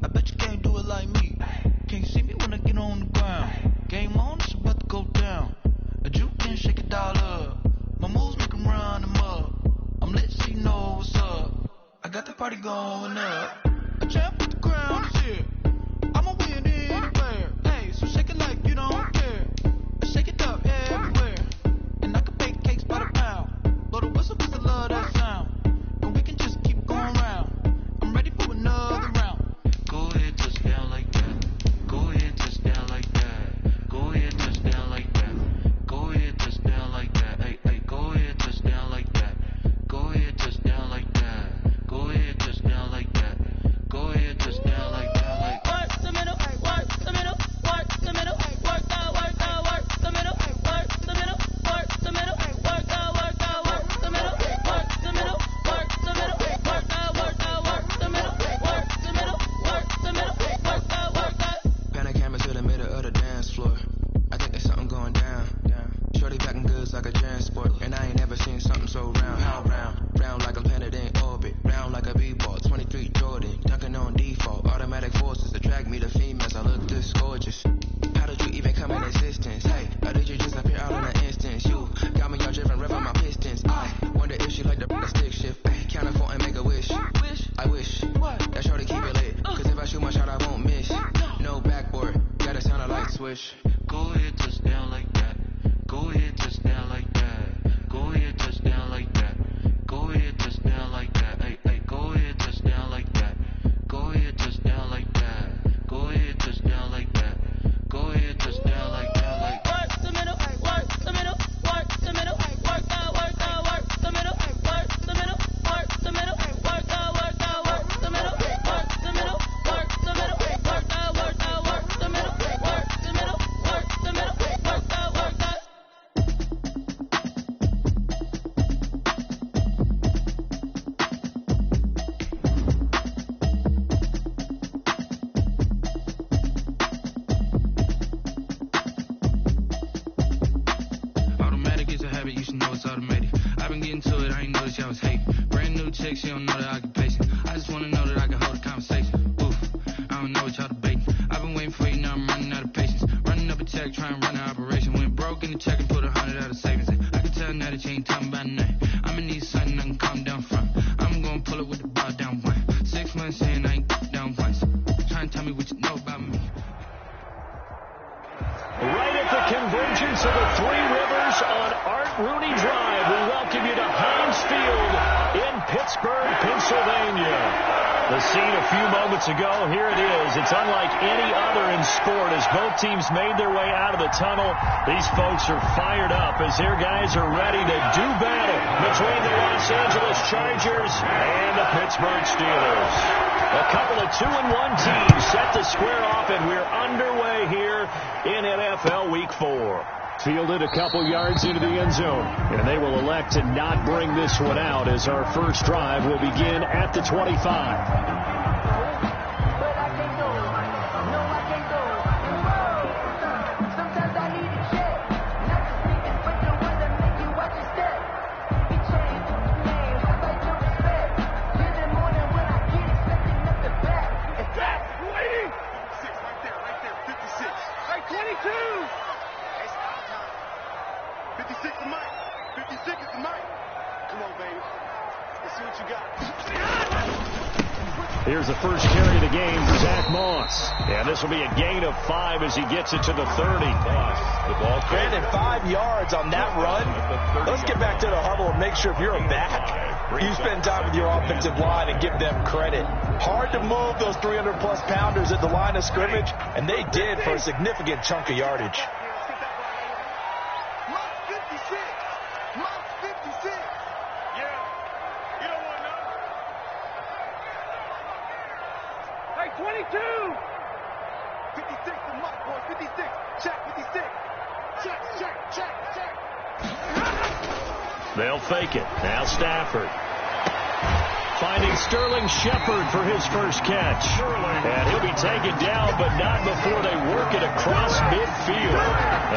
I bet you can't do it like me. Can't see me when I get on the ground. Game on, it's about to go down. A juke can shake it all up. My moves make them run them up. I'm lit so you know what's up. I got the party going up. A champ with the crown is here. I'ma win anywhere. Hey, so shake it like you don't care. Shake it up everywhere. And I can bake cakes by the pound. Blow the whistle 'cause I love that sound. And we can just keep going round. I'm ready for another round. Go ahead, touch down like that. Go ahead, touch down like that. Go ahead, touch down like that. Go ahead, touch down like that. Hey, hey, go ahead, touch down like that. Go ahead, touch down like that. Go ahead, touch down like that. Go ahead, touch down like that. Like work the middle, hey, work the middle, work the middle, hey, work out, work out, work the middle, hey, work the middle, work the middle, hey, work out, work out, work the middle, hey, work the middle, work the middle, hey, work out, work out, work the middle, hey, work the middle, work the middle, hey, work out, work out. Pan a camera to the middle of the dance floor. I think there's something going down. Shorty packing goods like a transport, and I ain't never seen something so round. How round? Round like a planet in orbit, round like a b-ball. 23 Jordan, dunking on default. Automatic forces attract me to females. I look this gorgeous. How did you even come in existence? Hey, or did you just appear out in an instance? You got me all driven, revving my pistons. I wonder if she like the stick shift. Ay, count a 4 and make a wish. I wish that shorty keep it lit. 'Cause if I shoot my shot, I won't miss. No backboard, gotta sound a light switch. Go ahead, touch down like that. Go ahead, touch down like that. Go ahead, touch down like that. Go ahead, touch down like that. Hey, hey, go ahead, touch down like that. Go ahead, touch down like that. Go ahead, touch down like that. Go ahead, touch down like that. Like work the middle, hey, work the middle, work the middle, hey, work out, work out, work the middle, hey, work the middle, work the middle, hey, work out, work out, work the middle, hey, work the middle, work the middle, hey, work out, work out, work the middle, hey, work the middle, work the middle, hey, work out, work out. Automatic is a habit, you should know it's automated. I've been getting to it, I ain't noticed y'all was hating. Brand new chick, she don't know the occupation. I just wanna know that I can hold a conversation. Oof, I don't know what y'all debating. I've been waiting for you, now I'm running out of patience. Running up a check, trying to run an operation. Went broke in the check and put 100 out of savings. I can tell now that you ain't talking about nothing. I'ma need something I can calm down from. I'm gonna pull it with the bar down one. 6 months in, I ain't down once. Trying to tell me what you know about me. Right at the convergence of the Three Rivers on Art Rooney Drive, we welcome you to Heinz Field in Pittsburgh, Pennsylvania. The scene a few moments ago, here it is. It's unlike any other in sport as both teams made their way out of the tunnel. These folks are fired up as their guys are ready to do battle between the Los Angeles Chargers and the Pittsburgh Steelers. A couple of 2-1 teams set to square off, and we're underway here in NFL Week 4. Fielded a couple yards into the end zone, and they will elect to not bring this one out as our first drive will begin at the 25. Here's the first carry of the game for Zach Moss. And this will be a gain of 5 as he gets it to the 30. The ball granted 5 yards on that run. Let's get back to the huddle and make sure if you're a back, you spend time with your offensive line and give them credit. Hard to move those 300-plus pounders at the line of scrimmage, and they did for a significant chunk of yardage. They'll fake it. Now Stafford. Finding Sterling Shepard for his first catch. And he'll be taken down, but not before they work it across midfield.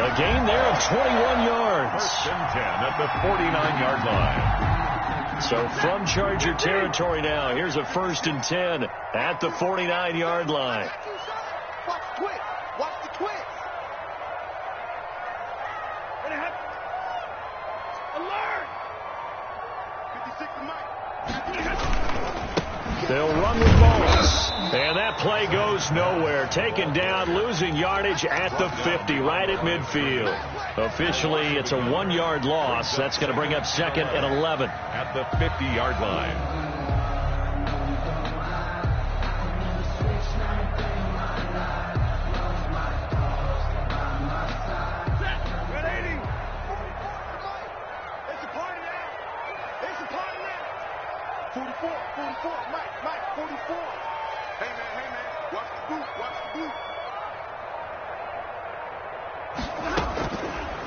A gain there of 21 yards. First and 10 at the 49-yard line. So from Charger territory now, here's a 1st and 10 at the 49-yard line. Watch the twitch. Watch the twitch. Alert! 56 to Mike. They'll run with Moss. And that play goes nowhere. Taken down, losing yardage at the 50, right at midfield. Officially, it's a 1-yard loss. That's going to bring up 2nd and 11. At the 50-yard line.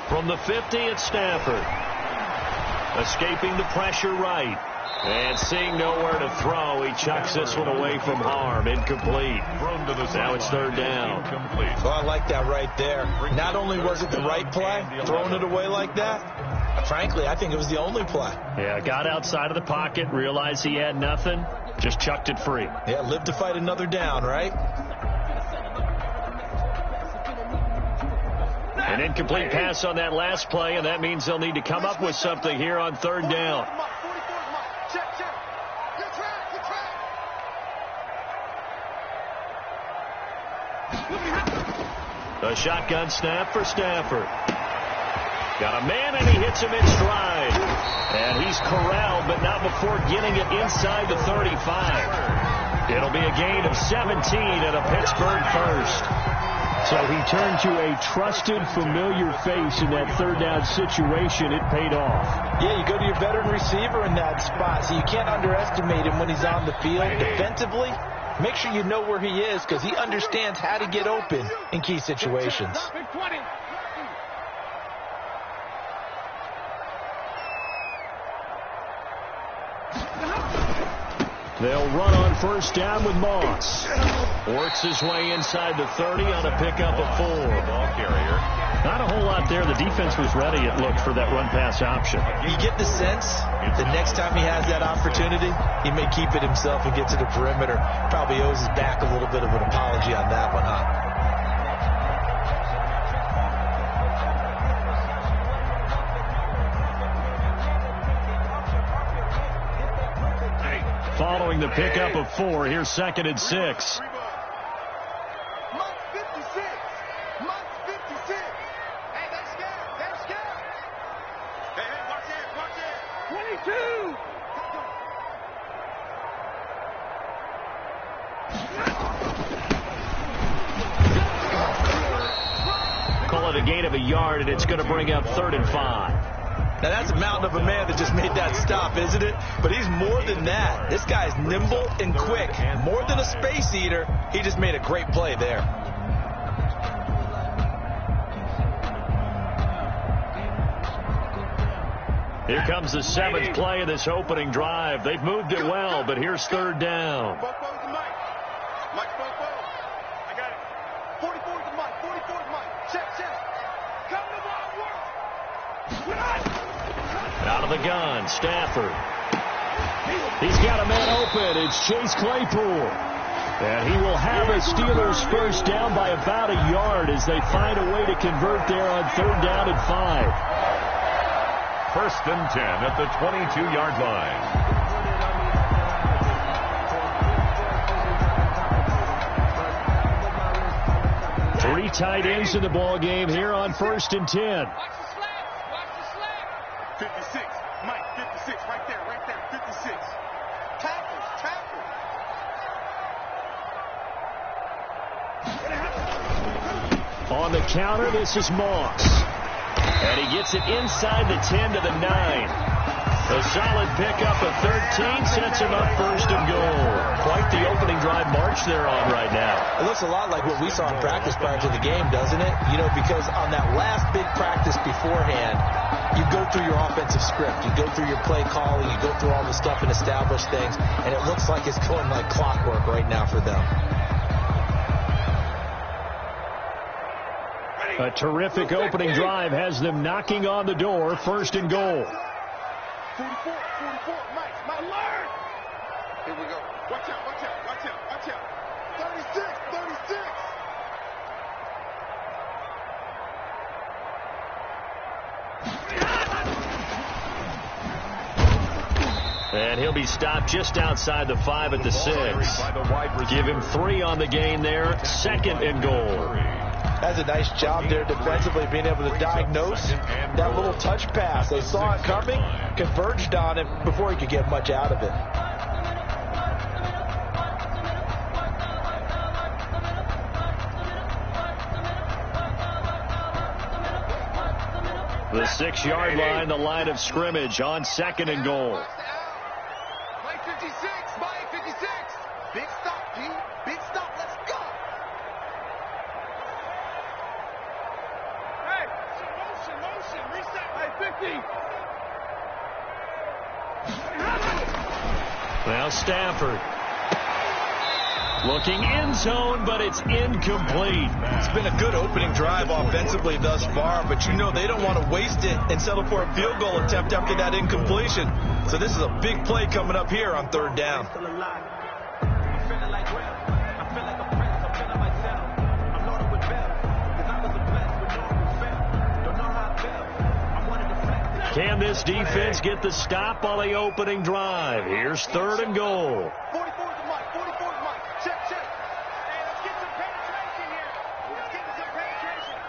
From the 50, it's Stafford. Escaping the pressure right. And seeing nowhere to throw, he chucks this one away from harm. Incomplete. Now it's 3rd down. Well, I like that right there. Not only was it the right play, throwing it away like that, frankly, I think it was the only play. Yeah, got outside of the pocket, realized he had nothing, just chucked it free. Yeah, live to fight another down, right? An incomplete pass on that last play, and that means they'll need to come up with something here on 3rd down. A shotgun snap for Stafford. Got a man, and he hits him in stride. And he's corralled, but not before getting it inside the 35. It'll be a gain of 17 and a Pittsburgh 1st. So he turned to a trusted, familiar face in that 3rd down situation. It paid off. Yeah, you go to your veteran receiver in that spot, so you can't underestimate him when he's on the field. Defensively, make sure you know where he is because he understands how to get open in key situations. They'll run on 1st down with Moss. Works his way inside the 30 on a pickup of 4. Ball carrier. Not a whole lot there. The defense was ready, it looked, for that run-pass option. You get the sense the next time he has that opportunity, he may keep it himself and get to the perimeter. Probably owes his back a little bit of an apology on that one, huh? Following the pickup of 4, here's 2nd and 6. Mike 56. Mike 56. Hey, they're scared. They're scared. Hey, watch it. Watch it. 22. Call it a gain of a yard, and it's going to bring up 3rd and 5. Now, that's a mountain of a man that just made that stop, isn't it? But he's more than that. This guy's nimble and quick. More than a space eater, he just made a great play there. Here comes the 7th play of this opening drive. They've moved it well, but here's 3rd down. Mike 44 I got it. 44 to Mike. 44 to Mike. Check. Come to my work. Out of the gun, Stafford. He's got a man open. It's Chase Claypool. And he will have a Steelers 1st down by about a yard as they find a way to convert there on 3rd down and 5. 1st and 10 at the 22-yard line. 3 tight ends in the ball game here on 1st and 10. 56. Mike, 56. Right there. 56. Tackle. On the counter, this is Moss. And he gets it inside the 10 to the 9. A solid pickup of 13 sets him up 1st and goal. Quite the opening drive march they're on right now. It looks a lot like what we saw in practice prior to the game, doesn't it? You know, because on that last big practice beforehand, you go through your offensive script. You go through your play calling. You go through all the stuff and establish things. And it looks like it's going like clockwork right now for them. A terrific opening drive has them knocking on the door. 1st and goal. 44, Mike. My Lord! Here we go. Watch out, watch out, watch out, watch out. 36, 36. And he'll be stopped just outside the 5 at the 6. Give him 3 on the gain there. 2nd and goal. That's a nice job there defensively, being able to diagnose that little touch pass. They saw it coming, converged on it before he could get much out of it. The 6-yard line, the line of scrimmage on 2nd and goal. Play 56, play 56. Big stop, G. Big stop, let's go. Hey, motion, reset. Hey, 50. Now Stafford. Looking end zone, but it's incomplete. It's been a good opening drive offensively thus far, but you know they don't want to waste it and settle for a field goal attempt after that incompletion. So this is a big play coming up here on 3rd down. Can this defense get the stop on the opening drive? Here's 3rd and goal. 44 to Mike, 44 to Mike. Check. Hey, let's get some penetration here. Let's get some penetration.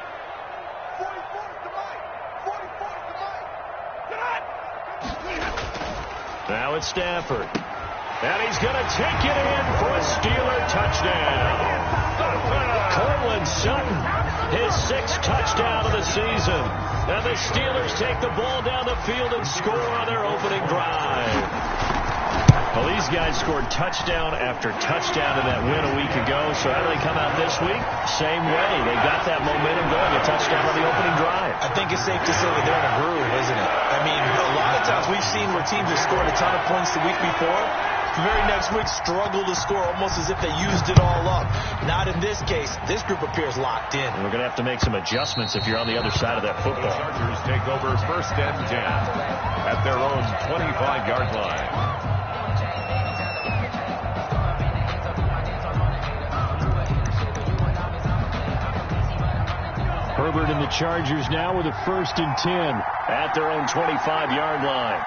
44 to Mike. 44 to Mike. Now it's Stafford. And he's going to take it in for a Steeler touchdown. Cortland Sutton, his 6th touchdown of the season. And the Steelers take the ball down the field and score on their opening drive. Well, these guys scored touchdown after touchdown in that win a week ago. So how do they come out this week? Same way. They got that momentum going. A touchdown on the opening drive. I think it's safe to say that they're in a groove, isn't it? I mean, a lot of times we've seen where teams have scored a ton of points the week before. The very next week struggle to score almost as if they used it all up. Not in this case. This group appears locked in. And we're going to have to make some adjustments if you're on the other side of that football. The Chargers take over 1st and 10 at their own 25-yard line. Herbert and the Chargers now with a 1st and 10 at their own 25-yard line.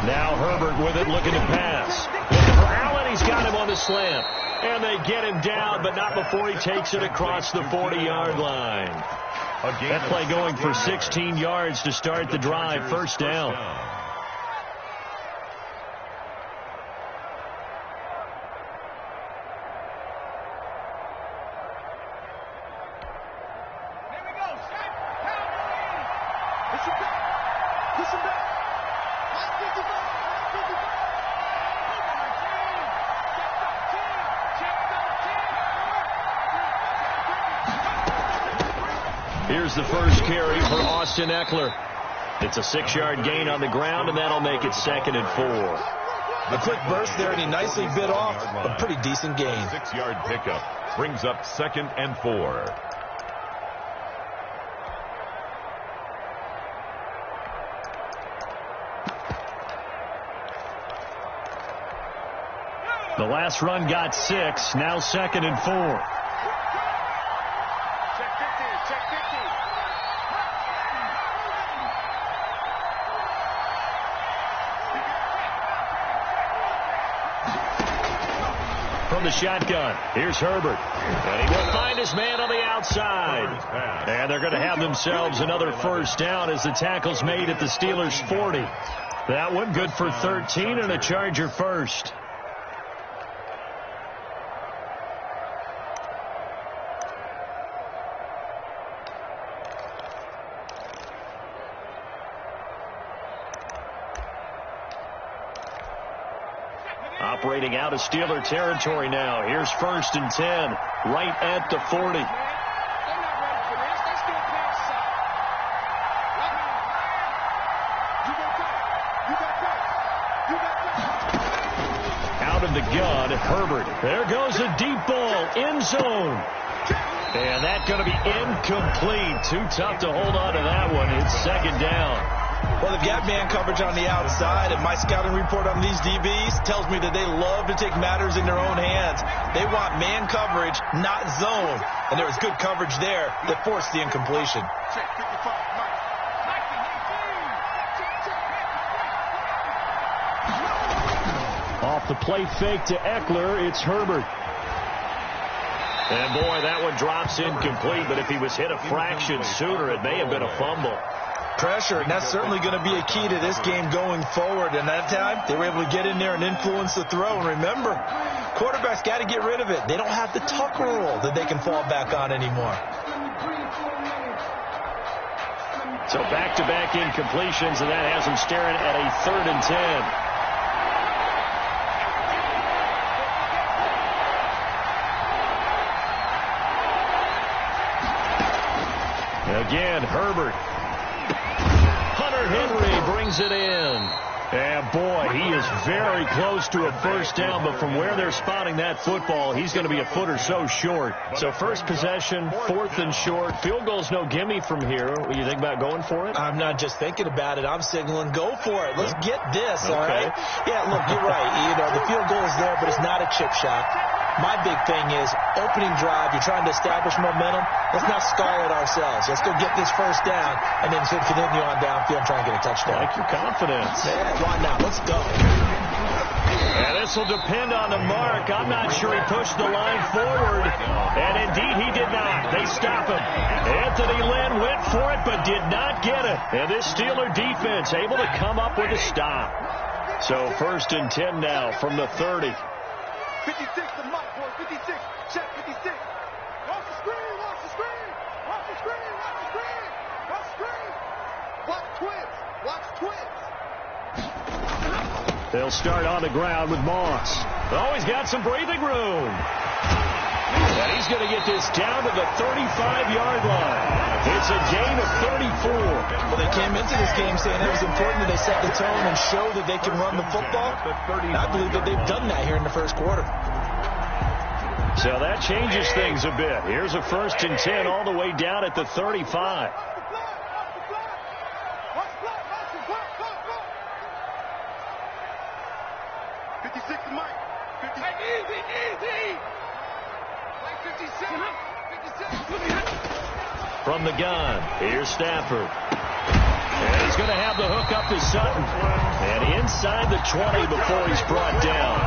Now Herbert with it, looking to pass. Looking for Allen. He's got him on the slant. And they get him down, but not before he takes it across the 40-yard line. That play going for 16 yards to start the drive. 1st down. Here's the first carry for Austin Eckler. It's a 6-yard gain on the ground, and that'll make it 2nd and 4. A quick burst there, and he nicely bit off a pretty decent gain. 6-yard pickup brings up 2nd and 4. The last run got 6. Now 2nd and 4. From the shotgun, here's Herbert. And he will find his man on the outside. And they're going to have themselves another 1st down as the tackle's made at the Steelers' 40. That one good for 13 and a Charger 1st. Operating out of Steeler territory now. Here's 1st and 10, right at the 40. Out of the gun, Herbert. There goes a deep ball, end zone. And that's going to be incomplete. Too tough to hold on to that one. It's second down. Well, they've got man coverage on the outside, and my scouting report on these DBs tells me that they love to take matters in their own hands. They want man coverage, not zone. And there was good coverage there that forced the incompletion. Off the play fake to Eckler, it's Herbert. And boy, that one drops incomplete, but if he was hit a fraction sooner, it may have been a fumble. Pressure, and that's certainly going to be a key to this game going forward. And that time, they were able to get in there and influence the throw. And remember, quarterbacks got to get rid of it. They don't have the Tucker rule that they can fall back on anymore. So back-to-back incompletions, and that has them staring at a 3rd and 10. Again, Herbert. Hunter Henry brings it in. And boy, he is very close to a first down, but from where they're spotting that football, he's going to be a foot or so short. So first possession, 4th and short. Field goal's no gimme from here. What do you think about going for it? I'm not just thinking about it. I'm signaling go for it. Let's get this, all right? Yeah, look, you're right. You know, the field goal is there, but it's not a chip shot. My big thing is opening drive. You're trying to establish momentum. Let's not scarlet ourselves. Let's go get this first down and then continue on downfield and try and get a touchdown. I like your confidence. Yeah, why not? Let's go. And this will depend on the mark. I'm not sure he pushed the line forward. And indeed he did not. They stop him. Anthony Lynn went for it but did not get it. And this Steeler defense able to come up with a stop. So 1st and 10 now from the 30. 56 to Mike, boy. 56. Check 56. Watch the screen. Watch the screen. Watch the screen. Watch the screen. Watch the screen. Watch twins. Watch twins. They'll start on the ground with Moss. Oh, he's got some breathing room. And he's going to get this down to the 35-yard line. It's a gain of 34. Well, they came into this game saying it was important that they set the tone and show that they can run the football. And I believe that they've done that here in the first quarter. So that changes things a bit. Here's a 1st and 10 all the way down at the 35. 56 to Mike. 50. Easy. 57. 56. From the gun, here's Stafford. And he's going to have the hook up to Sutton. And inside the 20 before he's brought down.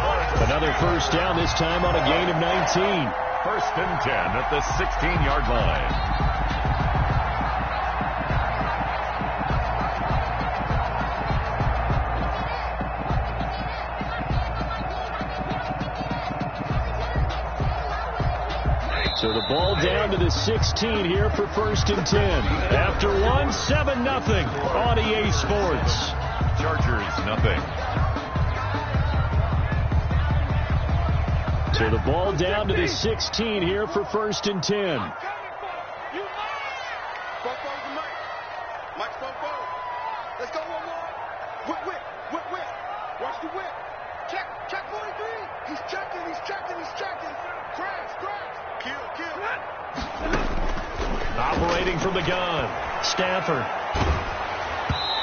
Another first down, this time on a gain of 19. 1st and 10 at the 16-yard line. So the ball down to the 16 here for 1st and 10. After 1, 7-0 on EA Sports. Chargers, nothing. So the ball down to the 16 here for 1st and 10. Mike's going forward. Let's go one more. Whip. Watch the whip. Check 43. He's checking. Crash. Kill. Operating from the gun, Stafford.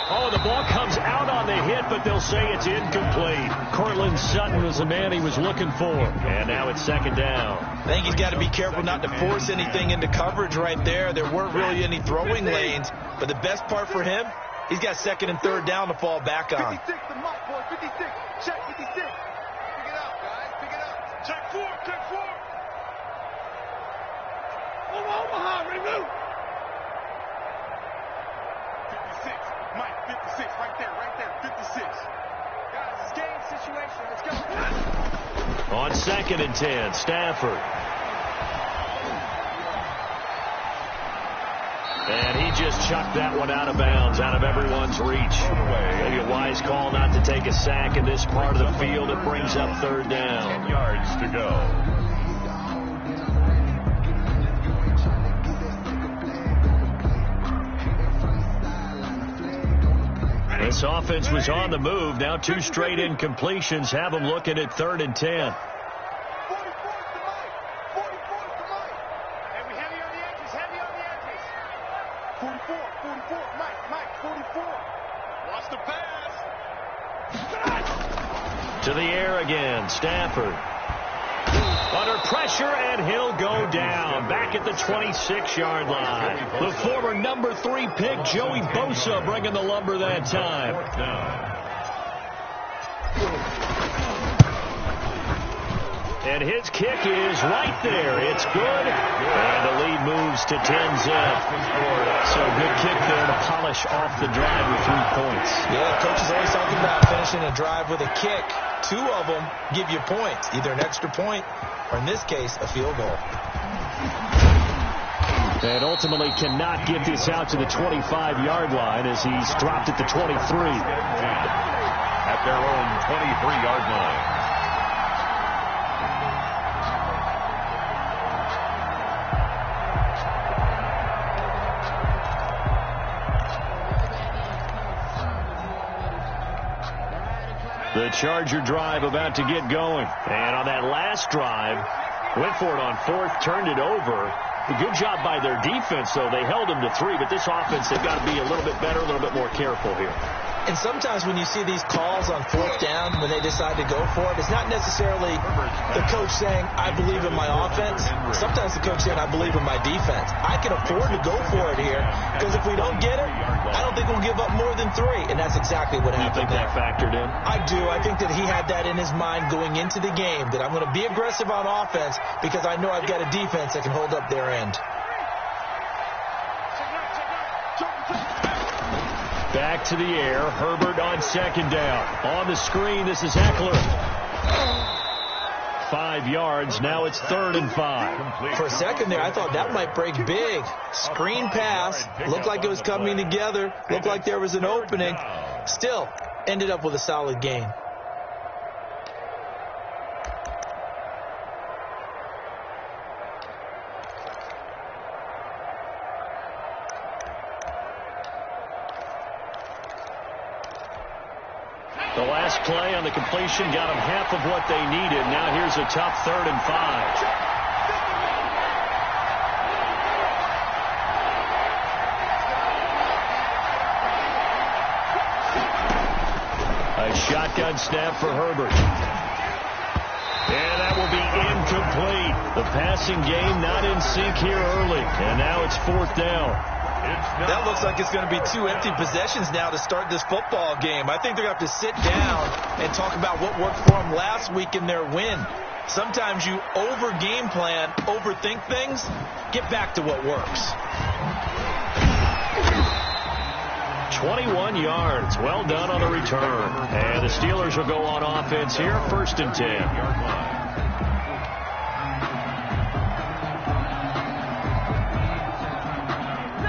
Oh, the ball comes out on the hit, but they'll say it's incomplete. Cortland Sutton was the man he was looking for. And now it's 2nd down. I think he's got to be careful not to force anything into coverage right there. There weren't really any throwing lanes, but the best part for him, he's got 2nd and 3rd down to fall back on. 56 to Mike, boy. 56. Check 56. Pick it up, guys. Pick it up. Check 4. Omaha, remove. 56. Mike, 56. Right there. 56. Guys, it's game situation. Let's go. On 2nd and 10, Stafford. And he just chucked that one out of bounds, out of everyone's reach. Maybe a wise call not to take a sack in this part of the field. It brings up 3rd down. 10 yards to go. This offense was on the move. Now 2 straight incompletions have them looking at 3rd and 10. 44 to Mike. 44 to Mike. And we have you 44. Mike, 44. Wants to pass. To the air again, Stafford. Under pressure, and he'll go down. Back at the 26-yard line. The former number 3 pick, Joey Bosa, bringing the lumber that time. And his kick is right there. It's good. And the lead moves to 10-zip. So good kick there to polish off the drive with 3 points. Yeah, coach is always talking about finishing a drive with a kick. 2 of them give you points, either an extra point or, in this case, a field goal. And ultimately cannot get this out to the 25-yard line as he's dropped at the 23. At their own 23-yard line. The Charger drive about to get going. And on that last drive, went for it on 4th, turned it over. A good job by their defense, though. They held them to 3, but this offense, they've got to be a little bit better, a little bit more careful here. And sometimes when you see these calls on 4th down, when they decide to go for it, it's not necessarily the coach saying, I believe in my offense. Sometimes the coach saying, I believe in my defense. I can afford to go for it here, because if we don't get it, I don't think we'll give up more than 3. And that's exactly what happened. You think that factored in? I do. I think that he had that in his mind going into the game, that I'm going to be aggressive on offense because I know I've got a defense that can hold up their end. Back to the air. Herbert on 2nd down. On the screen, this is Eckler. 5 yards. Now it's 3rd and 5. For a second there, I thought that might break big. Screen pass. Looked like it was coming together. Looked like there was an opening. Still, ended up with a solid gain. The last play on the completion got them half of what they needed. Now here's a tough 3rd and 5. A shotgun snap for Herbert. And that will be incomplete. The passing game not in sync here early. And now it's 4th down. That looks like it's going to be 2 empty possessions now to start this football game. I think they're going to have to sit down and talk about what worked for them last week in their win. Sometimes you over-game plan, overthink things. Get back to what works. 21 yards. Well done on the return. And the Steelers will go on offense here. 1st and 10.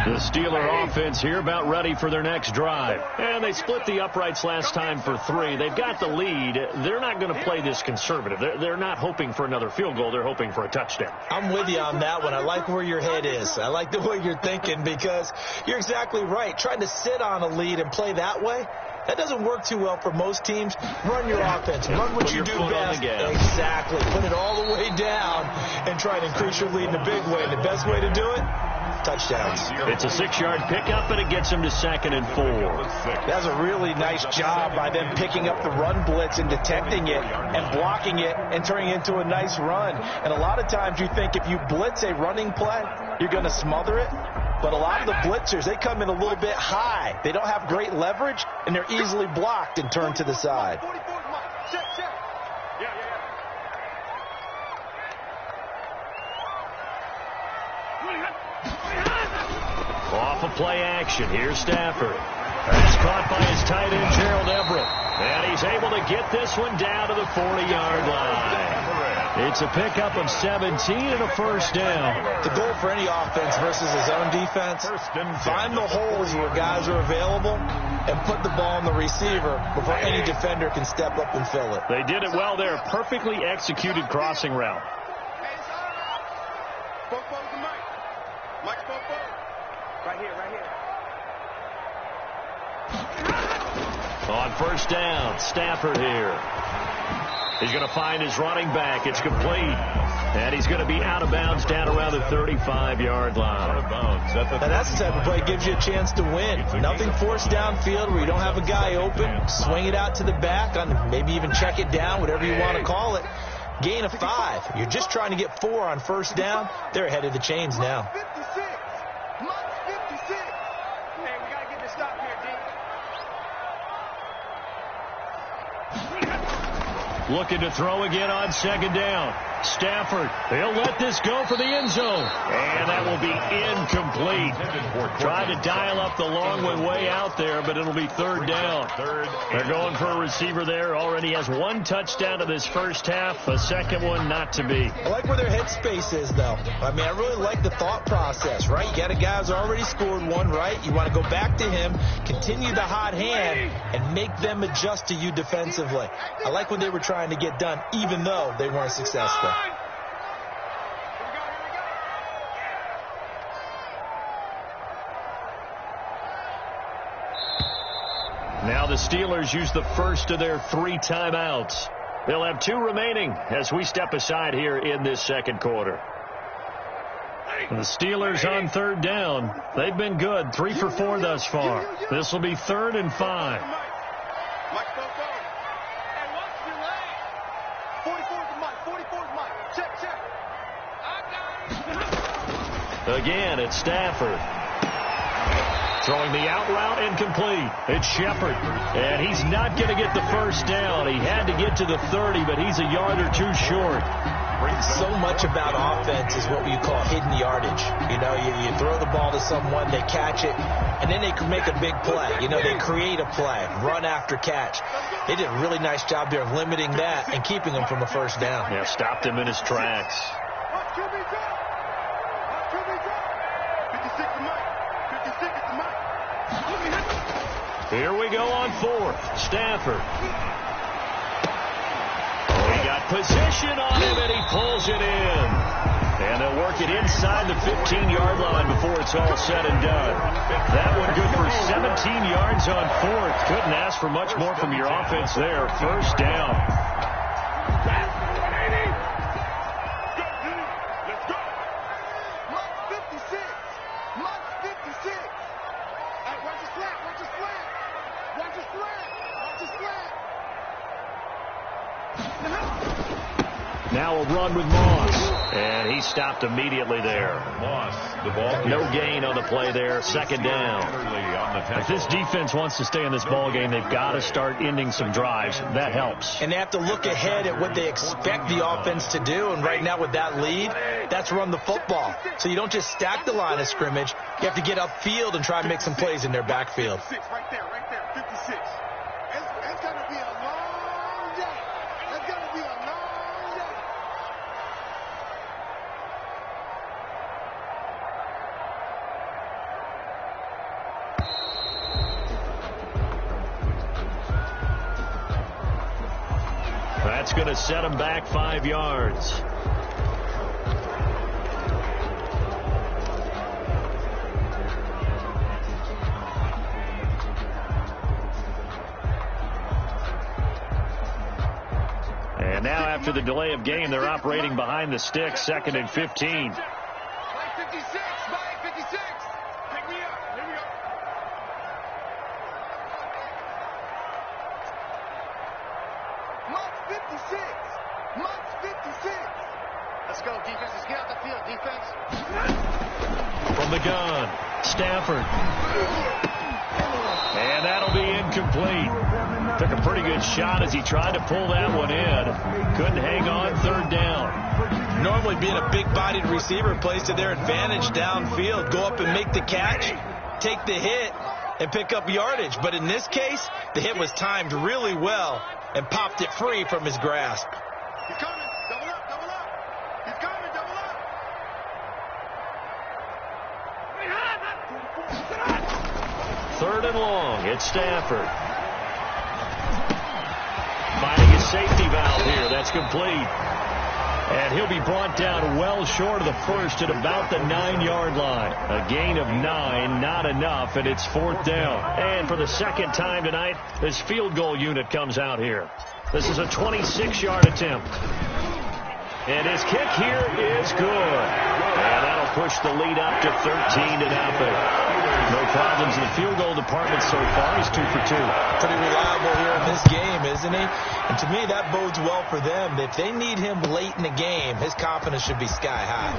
The Steeler offense here about ready for their next drive. And they split the uprights last time for 3. They've got the lead. They're not going to play this conservative. They're not hoping for another field goal. They're hoping for a touchdown. I'm with you on that one. I like where your head is. I like the way you're thinking because you're exactly right. Trying to sit on a lead and play that way, that doesn't work too well for most teams. Run your offense. Run what you do best. Exactly. Put it all the way down and try to increase your lead in a big way. And the best way to do it, touchdowns. It's a 6-yard pickup, and it gets them to 2nd and 4. That's a really nice job by them picking up the run blitz and detecting it and blocking it and turning it into a nice run. And a lot of times you think if you blitz a running play, you're going to smother it. But a lot of the blitzers, they come in a little bit high. They don't have great leverage, and they're easily blocked and turned to the side. Off of play action. Here's Stafford. That's caught by his tight end, Gerald Everett. And he's able to get this one down to the 40-yard line. It's a pickup of 17 and a 1st down. The goal for any offense versus his own defense, find the holes where guys are available and put the ball in the receiver before any defender can step up and fill it. They did it well there. Perfectly executed crossing route. Right here. On 1st down, Stafford here. He's going to find his running back. It's complete. And he's going to be out of bounds down around the 35-yard line. Out of bounds. And that's the type of play that gives you a chance to win. Nothing forced downfield where you don't have a guy open. Swing it out to the back, on maybe even check it down, whatever you want to call it. Gain of 5. You're just trying to get 4 on first down. They're ahead of the chains now. 56. Mike 56. Hey, we got to get this stop here, D. Looking to throw again on second down. Stafford, he'll let this go for the end zone. And that will be incomplete. Tried to dial up the long one way out there, but it'll be third down. They're going for a receiver there. Already has 1 touchdown in this first half. A second one not to be. I like where their headspace is, though. I mean, I really like the thought process, right? You got a guy who's already scored 1, right? You want to go back to him, continue the hot hand, and make them adjust to you defensively. I like what they were trying to get done, even though they weren't successful. Now the Steelers use the first of their 3 timeouts. They'll have 2 remaining as we step aside here in this second quarter. The Steelers on third down. They've been good. 3 for 4 thus far. This will be 3rd and 5. Mike, go. Hey, watch your leg. 44's Mike. 44's Mike. Check. Again, it's Stafford. Throwing the out route incomplete. It's Shepard. And he's not going to get the first down. He had to get to the 30, but he's a yard or 2 short. So much about offense is what you call hidden yardage. You know, you throw the ball to someone, they catch it, and then they can make a big play. You know, they create a play, run after catch. They did a really nice job there of limiting that and keeping him from a first down. Yeah, stopped him in his tracks. 56 to Mike. 56 to Mike. Here we go on 4th. Stafford. He got position on him, and he pulls it in. And they'll work it inside the 15-yard line before it's all said and done. That one good for 17 yards on 4th. Couldn't ask for much more from your offense there. First down. Now a run with Moss. And he stopped immediately there. Moss, the ball. No gain on the play there. Second down. If this defense wants to stay in this ball game, they've got to start ending some drives. That helps. And they have to look ahead at what they expect the offense to do. And right now with that lead, that's run the football. So you don't just stack the line of scrimmage. You have to get upfield and try and make some plays in their backfield. Right there. 56. It's going to be a long day. It's going to be a long day. That's going to set him back 5 yards. And now after the delay of game, they're operating behind the sticks, 2nd and 15. Mike 56, Mike 56. Pick me up. Here we go. Mike 56. Mike 56. Let's go, defense. Let's get out the field, defense. From the gun, Stafford. And that'll be incomplete. Took a pretty good shot as he tried to pull that one in. Couldn't hang on. 3rd down. Normally being a big-bodied receiver plays to their advantage downfield. Go up and make the catch, take the hit, and pick up yardage. But in this case, the hit was timed really well and popped it free from his grasp. He's coming. Double up, double up. He's coming, double up. 3rd and long. It's Stafford. Finding his safety valve here. That's complete. And he'll be brought down well short of the first at about the 9-yard line. A gain of 9, not enough, and it's 4th down. And for the second time tonight, this field goal unit comes out here. This is a 26-yard attempt. And his kick here is good. And that'll push the lead up to 13-0. No problems in the field goal department so far. He's 2 for 2. Pretty reliable here in this game, isn't he? And to me, that bodes well for them. If they need him late in the game, his confidence should be sky high.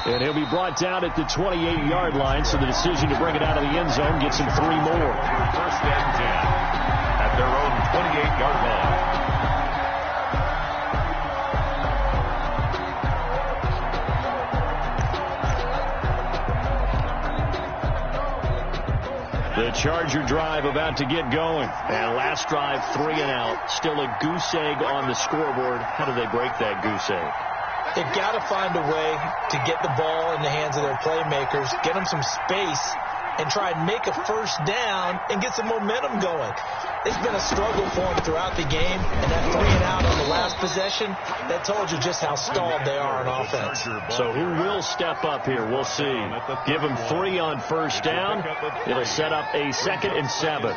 And he'll be brought down at the 28-yard line, so the decision to bring it out of the end zone gets him 3 more. First and 10 at their own 28-yard line. The Charger drive about to get going. And last drive, 3 and out. Still a goose egg on the scoreboard. How do they break that goose egg? They've got to find a way to get the ball in the hands of their playmakers, get them some space, and try and make a first down and get some momentum going. It's been a struggle for them throughout the game, and that 3 and out on the last possession, that told you just how stalled they are on offense. So who will step up here? We'll see. Give them 3 on first down. It'll set up a 2nd and 7.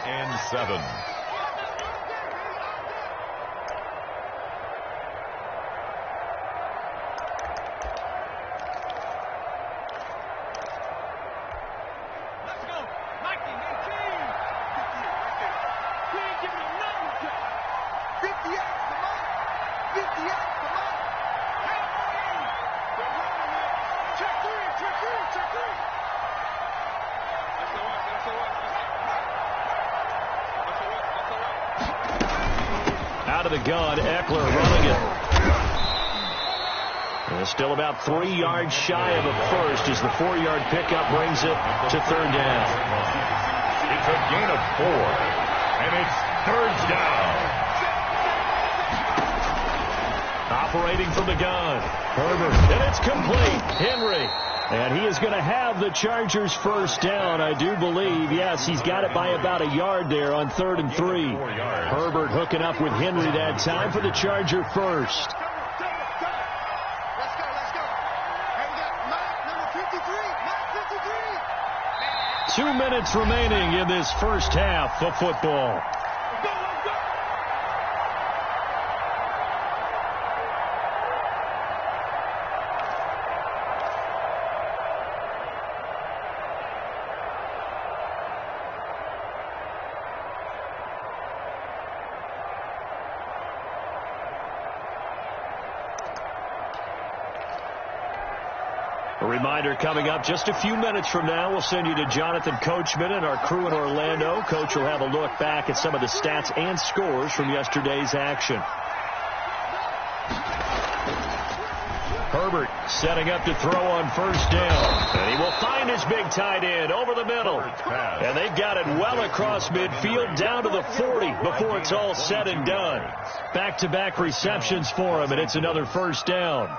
Out of the gun, Eckler running it. And still about 3 yards shy of a first as the 4-yard pickup brings it to 3rd down. It's a gain of 4, and it's 3rd down. Operating from the gun, Herbert, and it's complete. Henry. And he is going to have the Chargers first down, I do believe. Yes, he's got it by about a yard there on 3rd and 3. Herbert hooking up with Henry that time for the Charger first. Let's go. Hey, we got number 53. 2 minutes remaining in this first half of football. A reminder coming up just a few minutes from now, we'll send you to Jonathan Coachman and our crew in Orlando. Coach will have a look back at some of the stats and scores from yesterday's action. Herbert setting up to throw on first down. And he will find his big tight end over the middle. And they've got it well across midfield down to the 40 before it's all said and done. Back-to-back receptions for him, and it's another first down.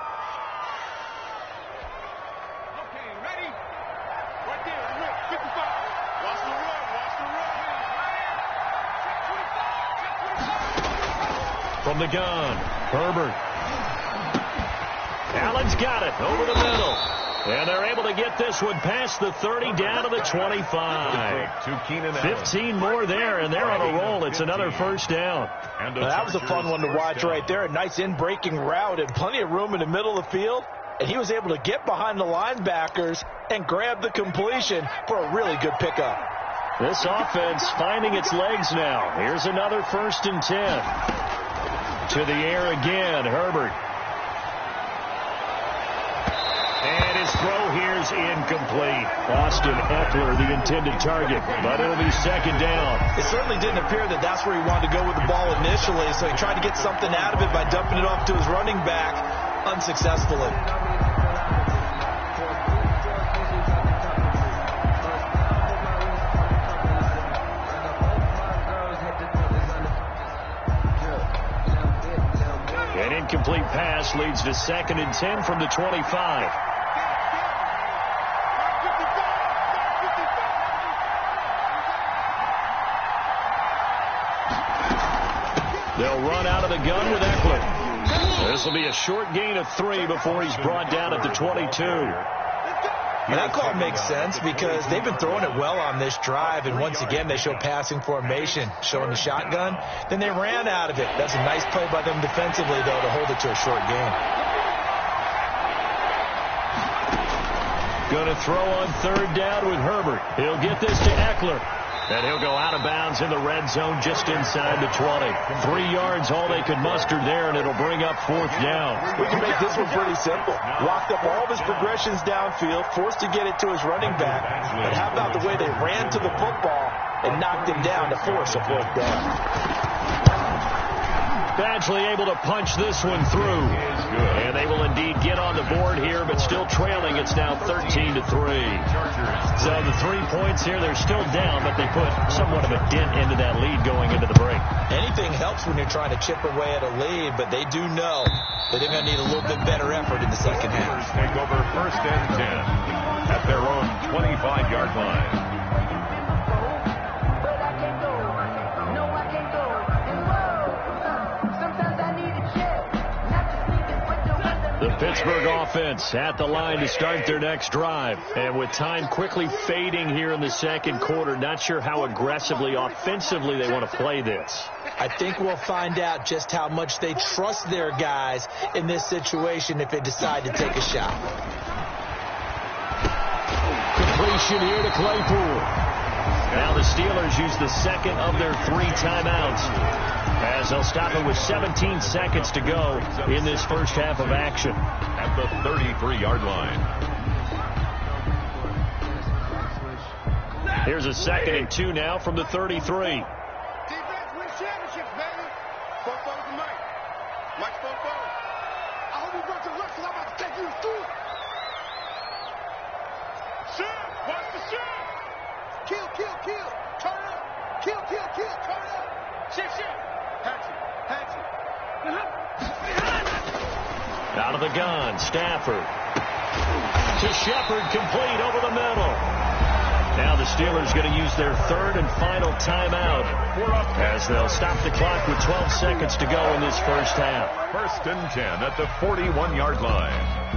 From the gun, Herbert. Allen's got it over the middle. And they're able to get this one past the 30 down to the 25. 15 more there, and they're on a roll. It's another first down. Well, that was a fun one to watch right there. A nice in-breaking route and plenty of room in the middle of the field. And he was able to get behind the linebackers and grab the completion for a really good pickup. This offense finding its legs now. Here's another 1st and 10. To the air again, Herbert. And his throw here's incomplete. Austin Eckler, the intended target, but it'll be 2nd down. It certainly didn't appear that that's where he wanted to go with the ball initially, so he tried to get something out of it by dumping it off to his running back unsuccessfully. An incomplete pass leads to 2nd and 10 from the 25. They'll run out of the gun with Eckler. This will be a short gain of 3 before he's brought down at the 22. And that call makes sense because they've been throwing it well on this drive, and once again they show passing formation, showing the shotgun. Then they ran out of it. That's a nice play by them defensively, though, to hold it to a short game. Going to throw on third down with Herbert. He'll get this to Eckler. And he'll go out of bounds in the red zone just inside the 20. 3 yards, all they could muster there, and it'll bring up fourth down. We can make this one pretty simple. Locked up all of his progressions downfield, forced to get it to his running back. But how about the way they ran to the football and knocked him down to force a fourth down? Badgley able to punch this one through. And they will indeed get on the board here, but still trailing. It's now 13-3. So the 3 points here, they're still down, but they put somewhat of a dent into that lead going into the break. Anything helps when you're trying to chip away at a lead, but they do know that they're going to need a little bit better effort in the second half. Take over first and 10 at their own 25-yard line. The Pittsburgh offense at the line to start their next drive. And with time quickly fading here in the second quarter, not sure how aggressively, offensively they want to play this. I think we'll find out just how much they trust their guys in this situation if they decide to take a shot. Completion here to Claypool. Now the Steelers use the second of their 3 timeouts, as they'll stop it with 17 seconds to go in this first half of action. At the 33-yard line. Here's a 2nd and 2 now from the 33. Defense wins championships, baby. Football's the mic. Mike's football. I hope you brought your lunch because I'm about to take you to school. Shoot! Watch the shoot! Kill, kill, kill. Turn up. Kill, kill, kill. Turn up. Shit, shit. Hatchet, hatchet. Out of the gun, Stafford. To Shepard, complete over the middle. Now the Steelers going to use their 3rd and final timeout, as they'll stop the clock with 12 seconds to go in this first half. First and 10 at the 41-yard line.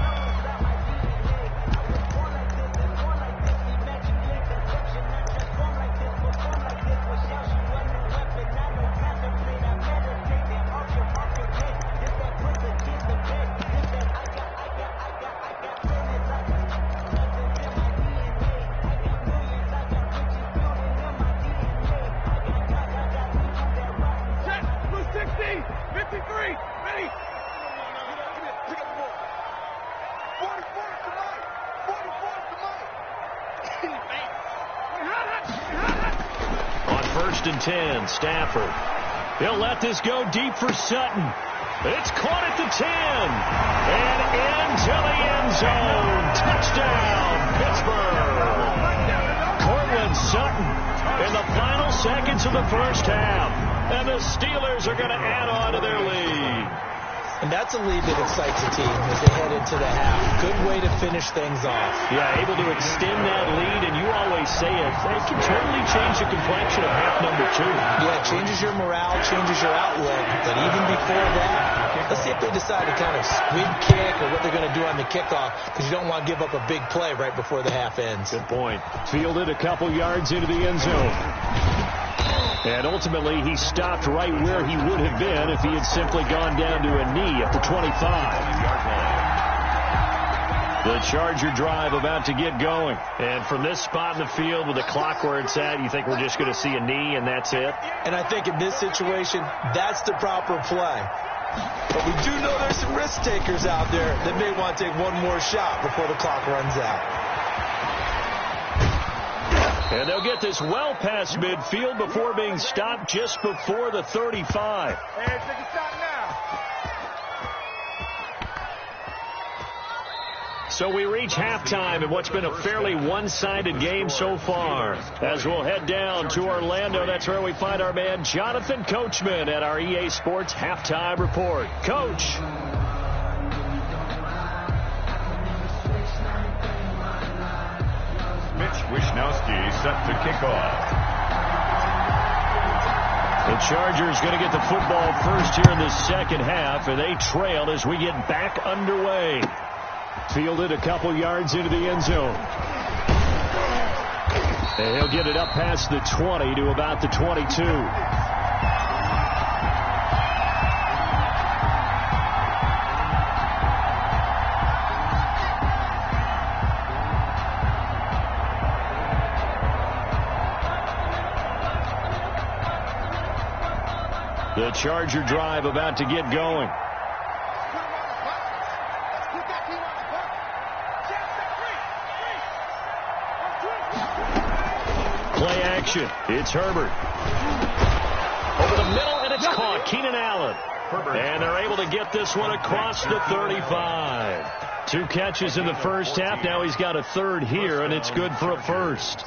And 10, Stafford. He'll let this go deep for Sutton. It's caught at the 10. And into the end zone. Touchdown, Pittsburgh. Cortland Sutton in the final seconds of the first half. And the Steelers are going to add on to their lead. And that's a lead that excites a team as they head into the half. Good way to finish things off. Yeah, able to extend that lead, and you always say it can totally change the complexion of half number 2. Yeah, it changes your morale, changes your outlook. But even before that, let's see if they decide to kind of squib kick or what they're going to do on the kickoff, because you don't want to give up a big play right before the half ends. Good point. Fielded a couple yards into the end zone. And ultimately, he stopped right where he would have been if he had simply gone down to a knee at the 25. The Charger drive about to get going. And from this spot in the field with the clock where it's at, you think we're just going to see a knee and that's it? And I think in this situation, that's the proper play. But we do know there's some risk takers out there that may want to take one more shot before the clock runs out. And they'll get this well past midfield before being stopped just before the 35. Hey, take a shot now. So we reach halftime in what's been a fairly one-sided game so far. As we'll head down to Orlando, that's where we find our man Jonathan Coachman at our EA Sports Halftime Report. Coach. Mitch Wishnowsky set to kick off. The Chargers going to get the football first here in the second half, and they trail as we get back underway. Fielded a couple yards into the end zone. And he'll get it up past the 20 to about the 22. The Charger drive about to get going. Play action. It's Herbert. Over the middle, and it's caught. Keenan Allen. And they're able to get this one across the 35. 2 catches in the first half. Now he's got a third here, and it's good for a first.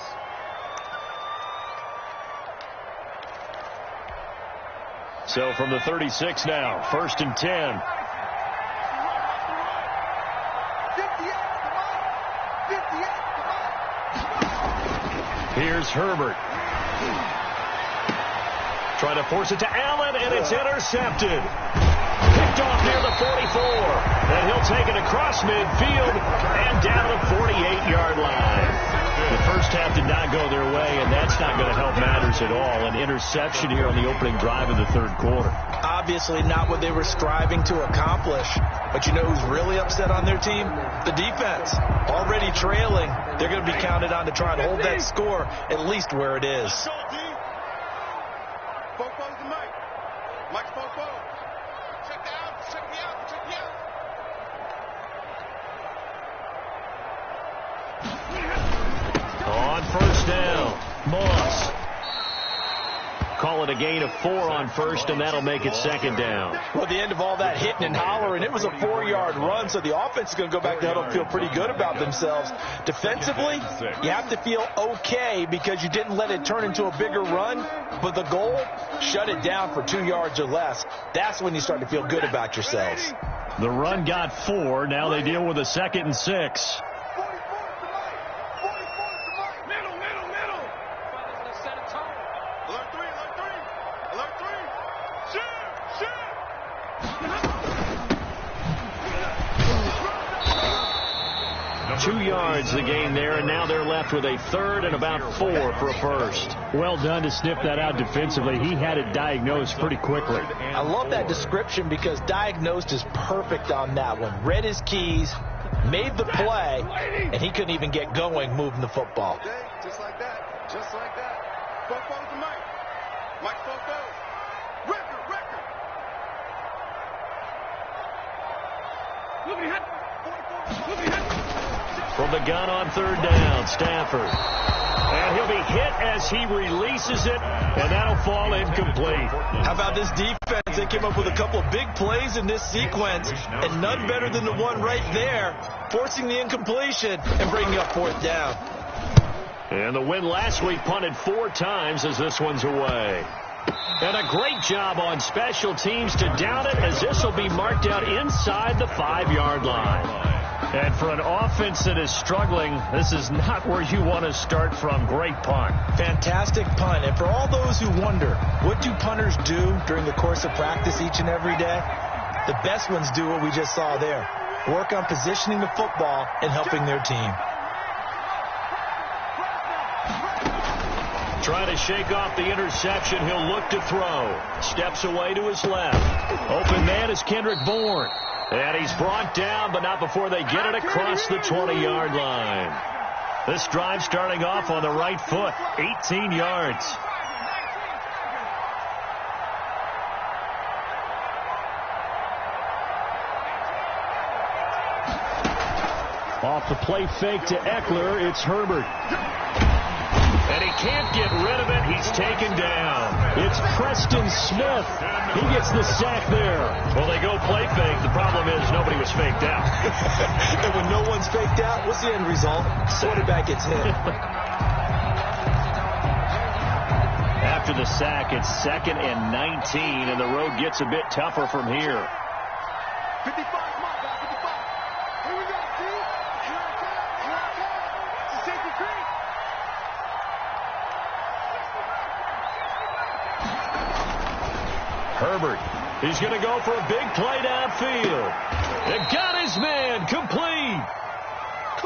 So from the 36 now, 1st and 10. Here's Herbert. Trying to force it to Allen, and it's intercepted. Picked off near the 44. And he'll take it across midfield and down the 48-yard line. The first half did not go their way, and that's not going to help matters at all. An interception here on the opening drive of the third quarter. Obviously not what they were striving to accomplish. But you know who's really upset on their team? The defense. Already trailing. They're going to be counted on to try and hold that score at least where it is. On first down, Moss. Call it a gain of 4 on first, and that'll make it second down. Well, at the end of all that hitting and hollering, it was a 4-yard run, so the offense is going to go back to huddle and feel pretty good about themselves. Defensively, you have to feel okay because you didn't let it turn into a bigger run, but the goal, shut it down for 2 yards or less. That's when you start to feel good about yourselves. The run got 4. Now they deal with a 2nd and 6. The gain there, and now they're left with a 3rd and about 4 for a first. Well done to sniff that out defensively. He had it diagnosed pretty quickly. I love that description because diagnosed is perfect on that one. Read his keys, made the play, and he couldn't even get going moving the football. Just like that. Just like that. Fofo to Mike. Mike Fofo. Record. From the gun on 3rd down, Stafford. And he'll be hit as he releases it, and that'll fall incomplete. How about this defense? They came up with a couple of big plays in this sequence, and none better than the one right there, forcing the incompletion and bringing up 4th down. And the win last week punted 4 times as this one's away. And a great job on special teams to down it, as this will be marked out inside the 5-yard line. And for an offense that is struggling, this is not where you want to start from. Great punt. Fantastic punt. And for all those who wonder, what do punters do during the course of practice each and every day? The best ones do what we just saw there. Work on positioning the football and helping their team. Trying to shake off the interception. He'll look to throw. Steps away to his left. Open man is Kendrick Bourne. And he's brought down, but not before they get it across the 20-yard line. This drive starting off on the right foot, 18 yards. Off the play fake to Eckler, it's Herbert. And he can't get rid of it. He's taken down. It's Preston Smith. He gets the sack there. Well, they go play fake. The problem is nobody was faked out. And when no one's faked out, what's the end result? Quarterback gets hit. After the sack, it's 2nd and 19, and the road gets a bit tougher from here. 55, come on, 55. Here we go, see? Here I come. It's a safety creek. Herbert, he's going to go for a big play downfield. And got his man complete.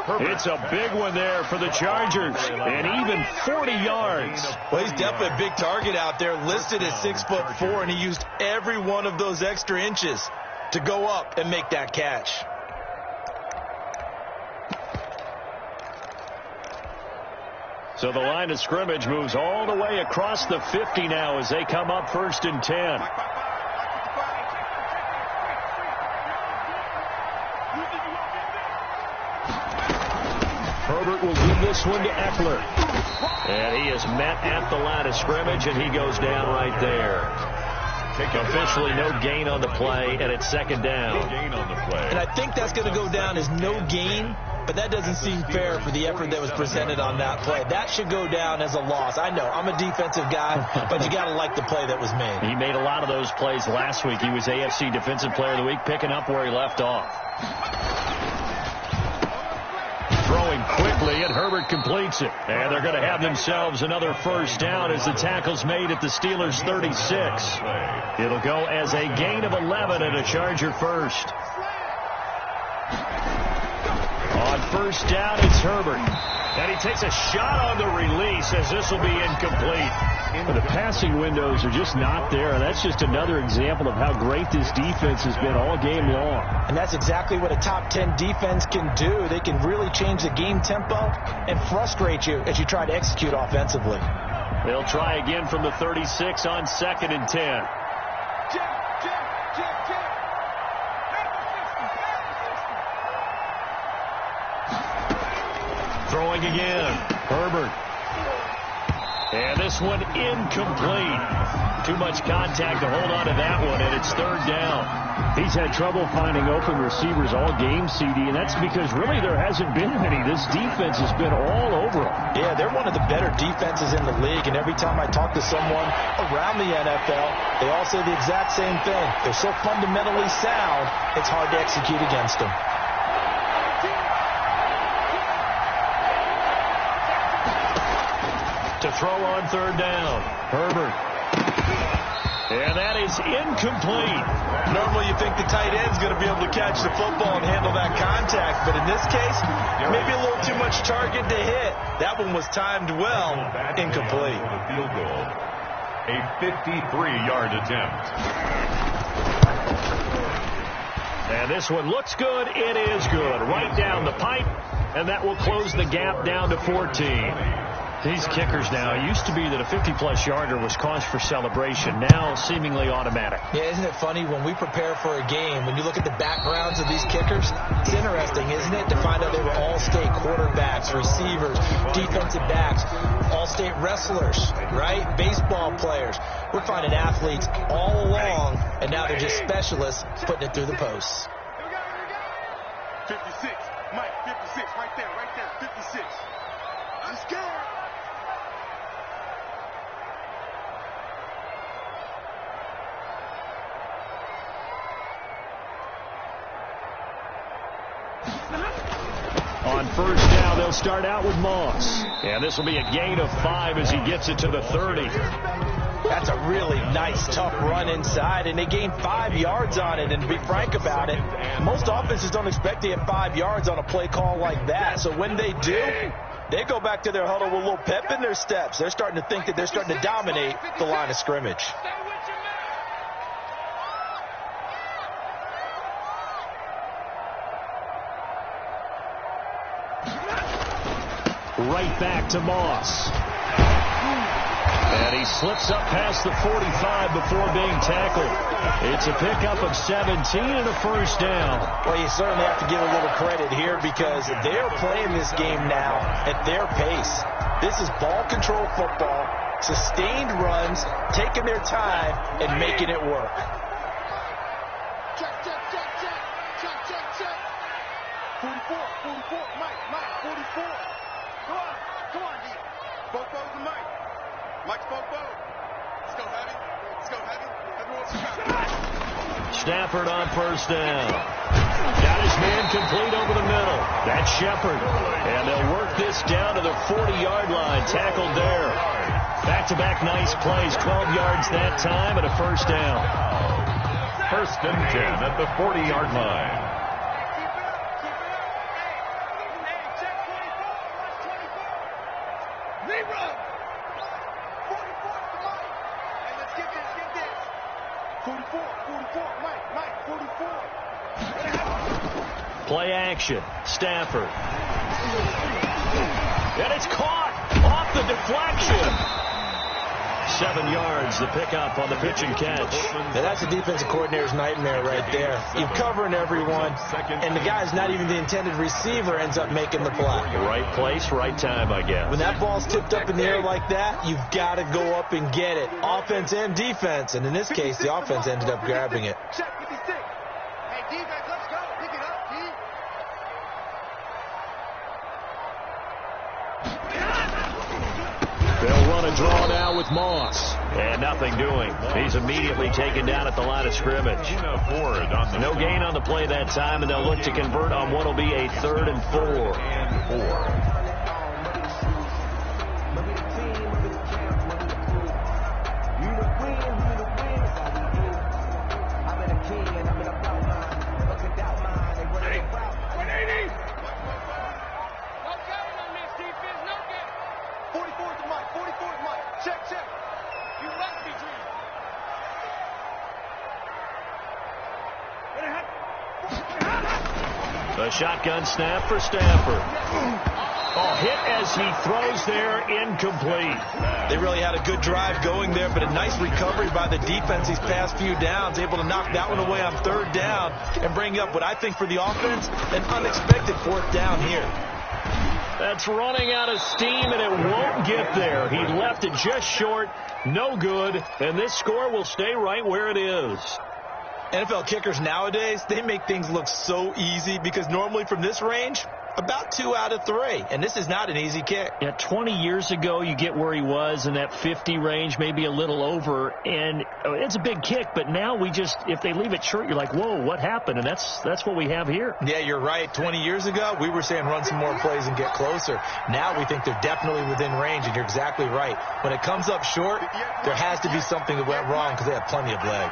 It's a big one there for the Chargers, and even 40 yards. Well, he's definitely a big target out there, listed at 6'4", and he used every one of those extra inches to go up and make that catch. So the line of scrimmage moves all the way across the 50 now as they come up 1st and 10. Herbert will give this one to Eckler. And he is met at the line of scrimmage, and he goes down right there. Officially no gain on the play, and it's 2nd down. And I think that's going to go down as no gain, but that doesn't seem fair for the effort that was presented on that play. That should go down as a loss. I know, I'm a defensive guy, but you got to like the play that was made. He made a lot of those plays last week. He was AFC Defensive Player of the Week, picking up where he left off. Throwing quickly, and Herbert completes it. And they're going to have themselves another 1st down as the tackle's made at the Steelers' 36. It'll go as a gain of 11 and a Charger first. On 1st down, it's Herbert. And he takes a shot on the release as this will be incomplete. The passing windows are just not there. That's just another example of how great this defense has been all game long. And that's exactly what a top 10 defense can do. They can really change the game tempo and frustrate you as you try to execute offensively. They'll try again from the 36 on 2nd and 10. Throwing again. Herbert. And this one incomplete. Too much contact to hold on to that one, and it's 3rd down. He's had trouble finding open receivers all game, CD, and that's because really there hasn't been many. This defense has been all over them. Yeah, they're one of the better defenses in the league, and every time I talk to someone around the NFL, they all say the exact same thing. They're so fundamentally sound, it's hard to execute against them. To throw on 3rd down. Herbert. And that is incomplete. Normally you think the tight end's going to be able to catch the football and handle that contact, but in this case, maybe a little too much target to hit. That one was timed well. Incomplete. Field goal. A 53-yard attempt. And this one looks good. It is good. Right down the pipe, and that will close the gap down to 14. These kickers now, it used to be that a 50-plus yarder was cause for celebration. Now, seemingly automatic. Yeah, isn't it funny when we prepare for a game, when you look at the backgrounds of these kickers, it's interesting, isn't it, to find out they were all-state quarterbacks, receivers, defensive backs, all-state wrestlers, right? Baseball players. We're finding athletes all along, and now they're just specialists putting it through the posts. 56, Mike, 56, right there, 56. I'm scared. On 1st down, they'll start out with Moss. And this will be a gain of 5 as he gets it to the 30. That's a really nice, tough run inside, and they gained 5 yards on it. And to be frank about it, most offenses don't expect to get 5 yards on a play call like that. So when they do, they go back to their huddle with a little pep in their steps. They're starting to think that they're starting to dominate the line of scrimmage. Right back to Moss. And he slips up past the 45 before being tackled. It's a pickup of 17 and a 1st down. Well, you certainly have to give a little credit here because they're playing this game now at their pace. This is ball control football, sustained runs, taking their time and making it work. Check. 44, Mike, 44. Come on, D. Bobo's the Mike. Mike's Bobo. Let's go, Heavy. Everyone's trying. Stafford on 1st down. Got his man complete over the middle. That's Shepard. And they'll work this down to the 40-yard line. Tackled there. Back-to-back nice plays. 12 yards that time and a 1st down. 1st and 10 at the 40-yard line. Play action. Stafford. And it's caught off the deflection. 7 yards, the pickup on the pitch and catch. Now that's a defensive coordinator's nightmare right there. You're covering everyone, and the guy's not even the intended receiver ends up making the play. Right place, right time, I guess. When that ball's tipped up in the air like that, you've got to go up and get it. Offense and defense, and in this case, the offense ended up grabbing it. Check 56. Hey, defense, let's go. Pick it up, T. They'll run a draw now with Moss. And nothing doing. He's immediately taken down at the line of scrimmage. No gain on the play that time, and they'll look to convert on what will be a 3rd and 4. A shotgun snap for Stafford. Oh, hit as he throws there, incomplete. They really had a good drive going there, but a nice recovery by the defense these past few downs, able to knock that one away on 3rd down and bring up what I think for the offense, an unexpected 4th down here. That's running out of steam, and it won't get there. He left it just short, no good, and this score will stay right where it is. NFL kickers nowadays, they make things look so easy because normally from this range, about 2 out of 3. And this is not an easy kick. Yeah, 20 years ago, you get where he was in that 50 range, maybe a little over. And it's a big kick, but now we just, if they leave it short, you're like, whoa, what happened? And that's what we have here. Yeah, you're right. 20 years ago, we were saying run some more plays and get closer. Now we think they're definitely within range, and you're exactly right. When it comes up short, there has to be something that went wrong because they have plenty of leg.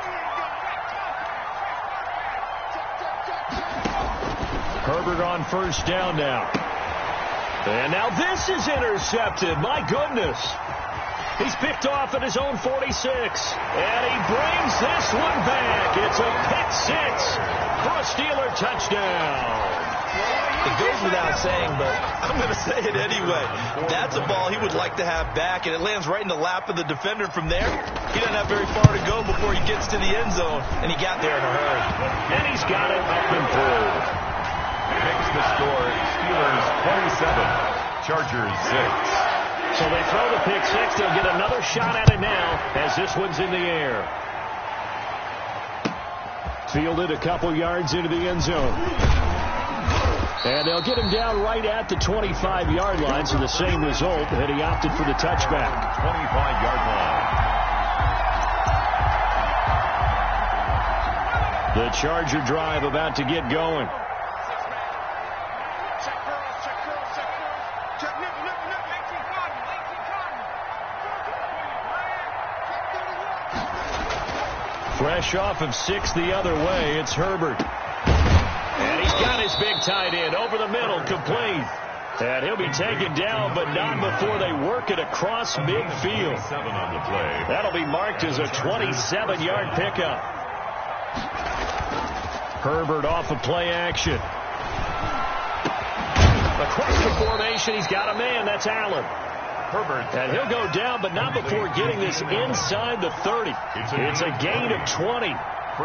Herbert on 1st down now. And now this is intercepted. My goodness. He's picked off at his own 46. And he brings this one back. It's a pick 6 for a Steeler touchdown. It goes without saying, but I'm going to say it anyway. That's a ball he would like to have back, and it lands right in the lap of the defender. From there, he doesn't have very far to go before he gets to the end zone, and he got there in a hurry. And he's got it up and through. Makes the score Steelers 27, Chargers 6. So they throw the pick 6. They'll get another shot at it now as this one's in the air. Fielded a couple yards into the end zone. And they'll get him down right at the 25-yard line, so the same result, and he opted for the touchback. 25-yard line. The Charger drive about to get going. Fresh off of 6 the other way, it's Herbert. And he's got his big tight end over the middle, complete. And he'll be taken down, but not before they work it across midfield. 7 on the play. That'll be marked as a 27-yard pickup. Herbert off of play action. Across the formation, he's got a man. That's Allen. Herbert. And he'll go down, but not before getting this inside the 30. It's a gain of 20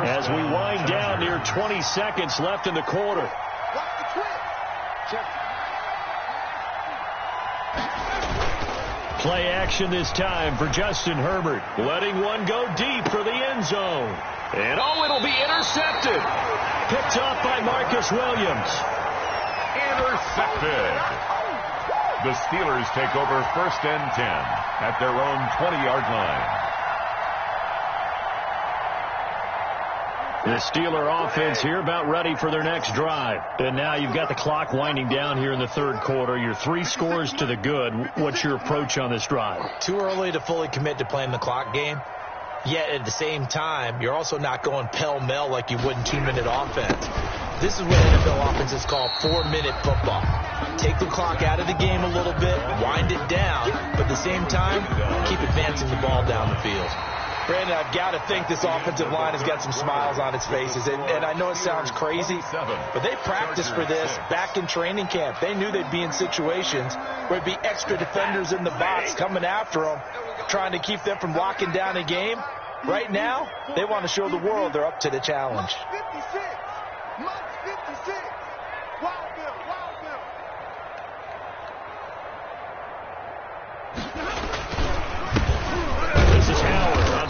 as we wind down near 20 seconds left in the quarter. Play action this time for Justin Herbert, letting one go deep for the end zone. And it'll be intercepted. Picked off by Marcus Williams. Intercepted. The Steelers take over 1st and 10 at their own 20-yard line. The Steeler offense here about ready for their next drive. And now you've got the clock winding down here in the 3rd quarter. You're 3 scores to the good. What's your approach on this drive? Too early to fully commit to playing the clock game. Yet at the same time, you're also not going pell-mell like you would in 2-minute offense. This is what NFL offenses call 4-minute football. Take the clock out of the game a little bit, wind it down, but at the same time, keep advancing the ball down the field. Brandon, I've got to think this offensive line has got some smiles on its faces. And I know it sounds crazy, but they practiced for this back in training camp. They knew they'd be in situations where it'd be extra defenders in the box coming after them, trying to keep them from locking down a game. Right now, they want to show the world they're up to the challenge.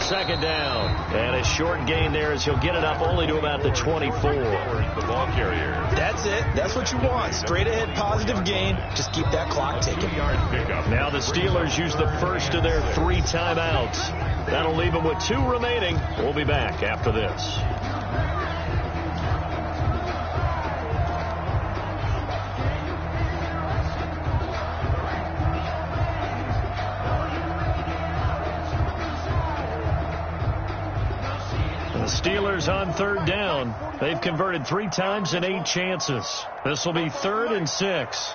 Second down. And a short gain there as he'll get it up only to about the 24. The ball carrier. That's it. That's what you want. Straight ahead positive gain. Just keep that clock ticking. Now the Steelers use the first of their 3 timeouts. That'll leave them with 2 remaining. We'll be back after this. Steelers on 3rd down. They've converted 3 times in 8 chances. This will be 3rd and 6.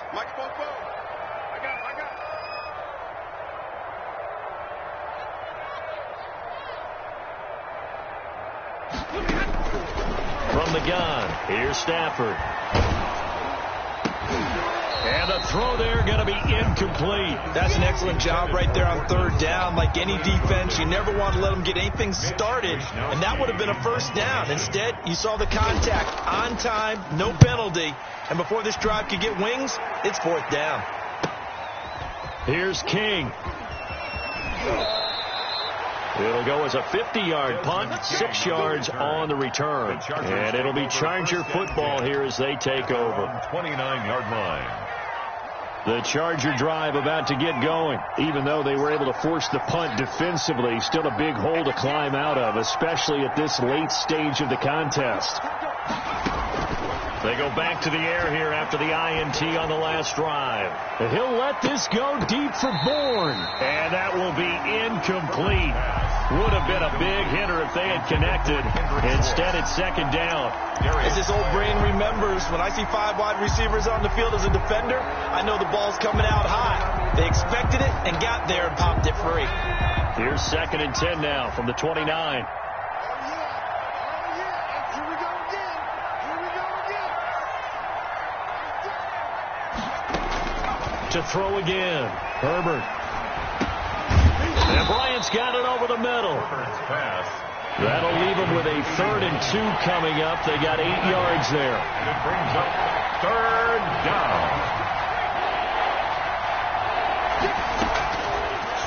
From the gun, here's Stafford. And the throw there going to be incomplete. That's an excellent job right there on 3rd down. Like any defense, you never want to let them get anything started, and that would have been a 1st down. Instead, you saw the contact on time, no penalty, and before this drive could get wings, it's 4th down. Here's King. It'll go as a 50-yard punt, 6 yards on the return. And it'll be Charger football here as they take over. 29-yard line. The Charger drive about to get going. Even though they were able to force the punt defensively, still a big hole to climb out of, especially at this late stage of the contest. They go back to the air here after the INT on the last drive. He'll let this go deep for Bourne. And that will be incomplete. Would have been a big hitter if they had connected. Instead, it's 2nd down. As this old brain remembers, when I see 5 wide receivers on the field as a defender, I know the ball's coming out high. They expected it and got there and popped it free. Here's 2nd and 10 now from the 29. To throw again. Herbert. And Bryant's got it over the middle. That'll leave them with a 3rd and 2 coming up. They got 8 yards there. And it brings up 3rd down.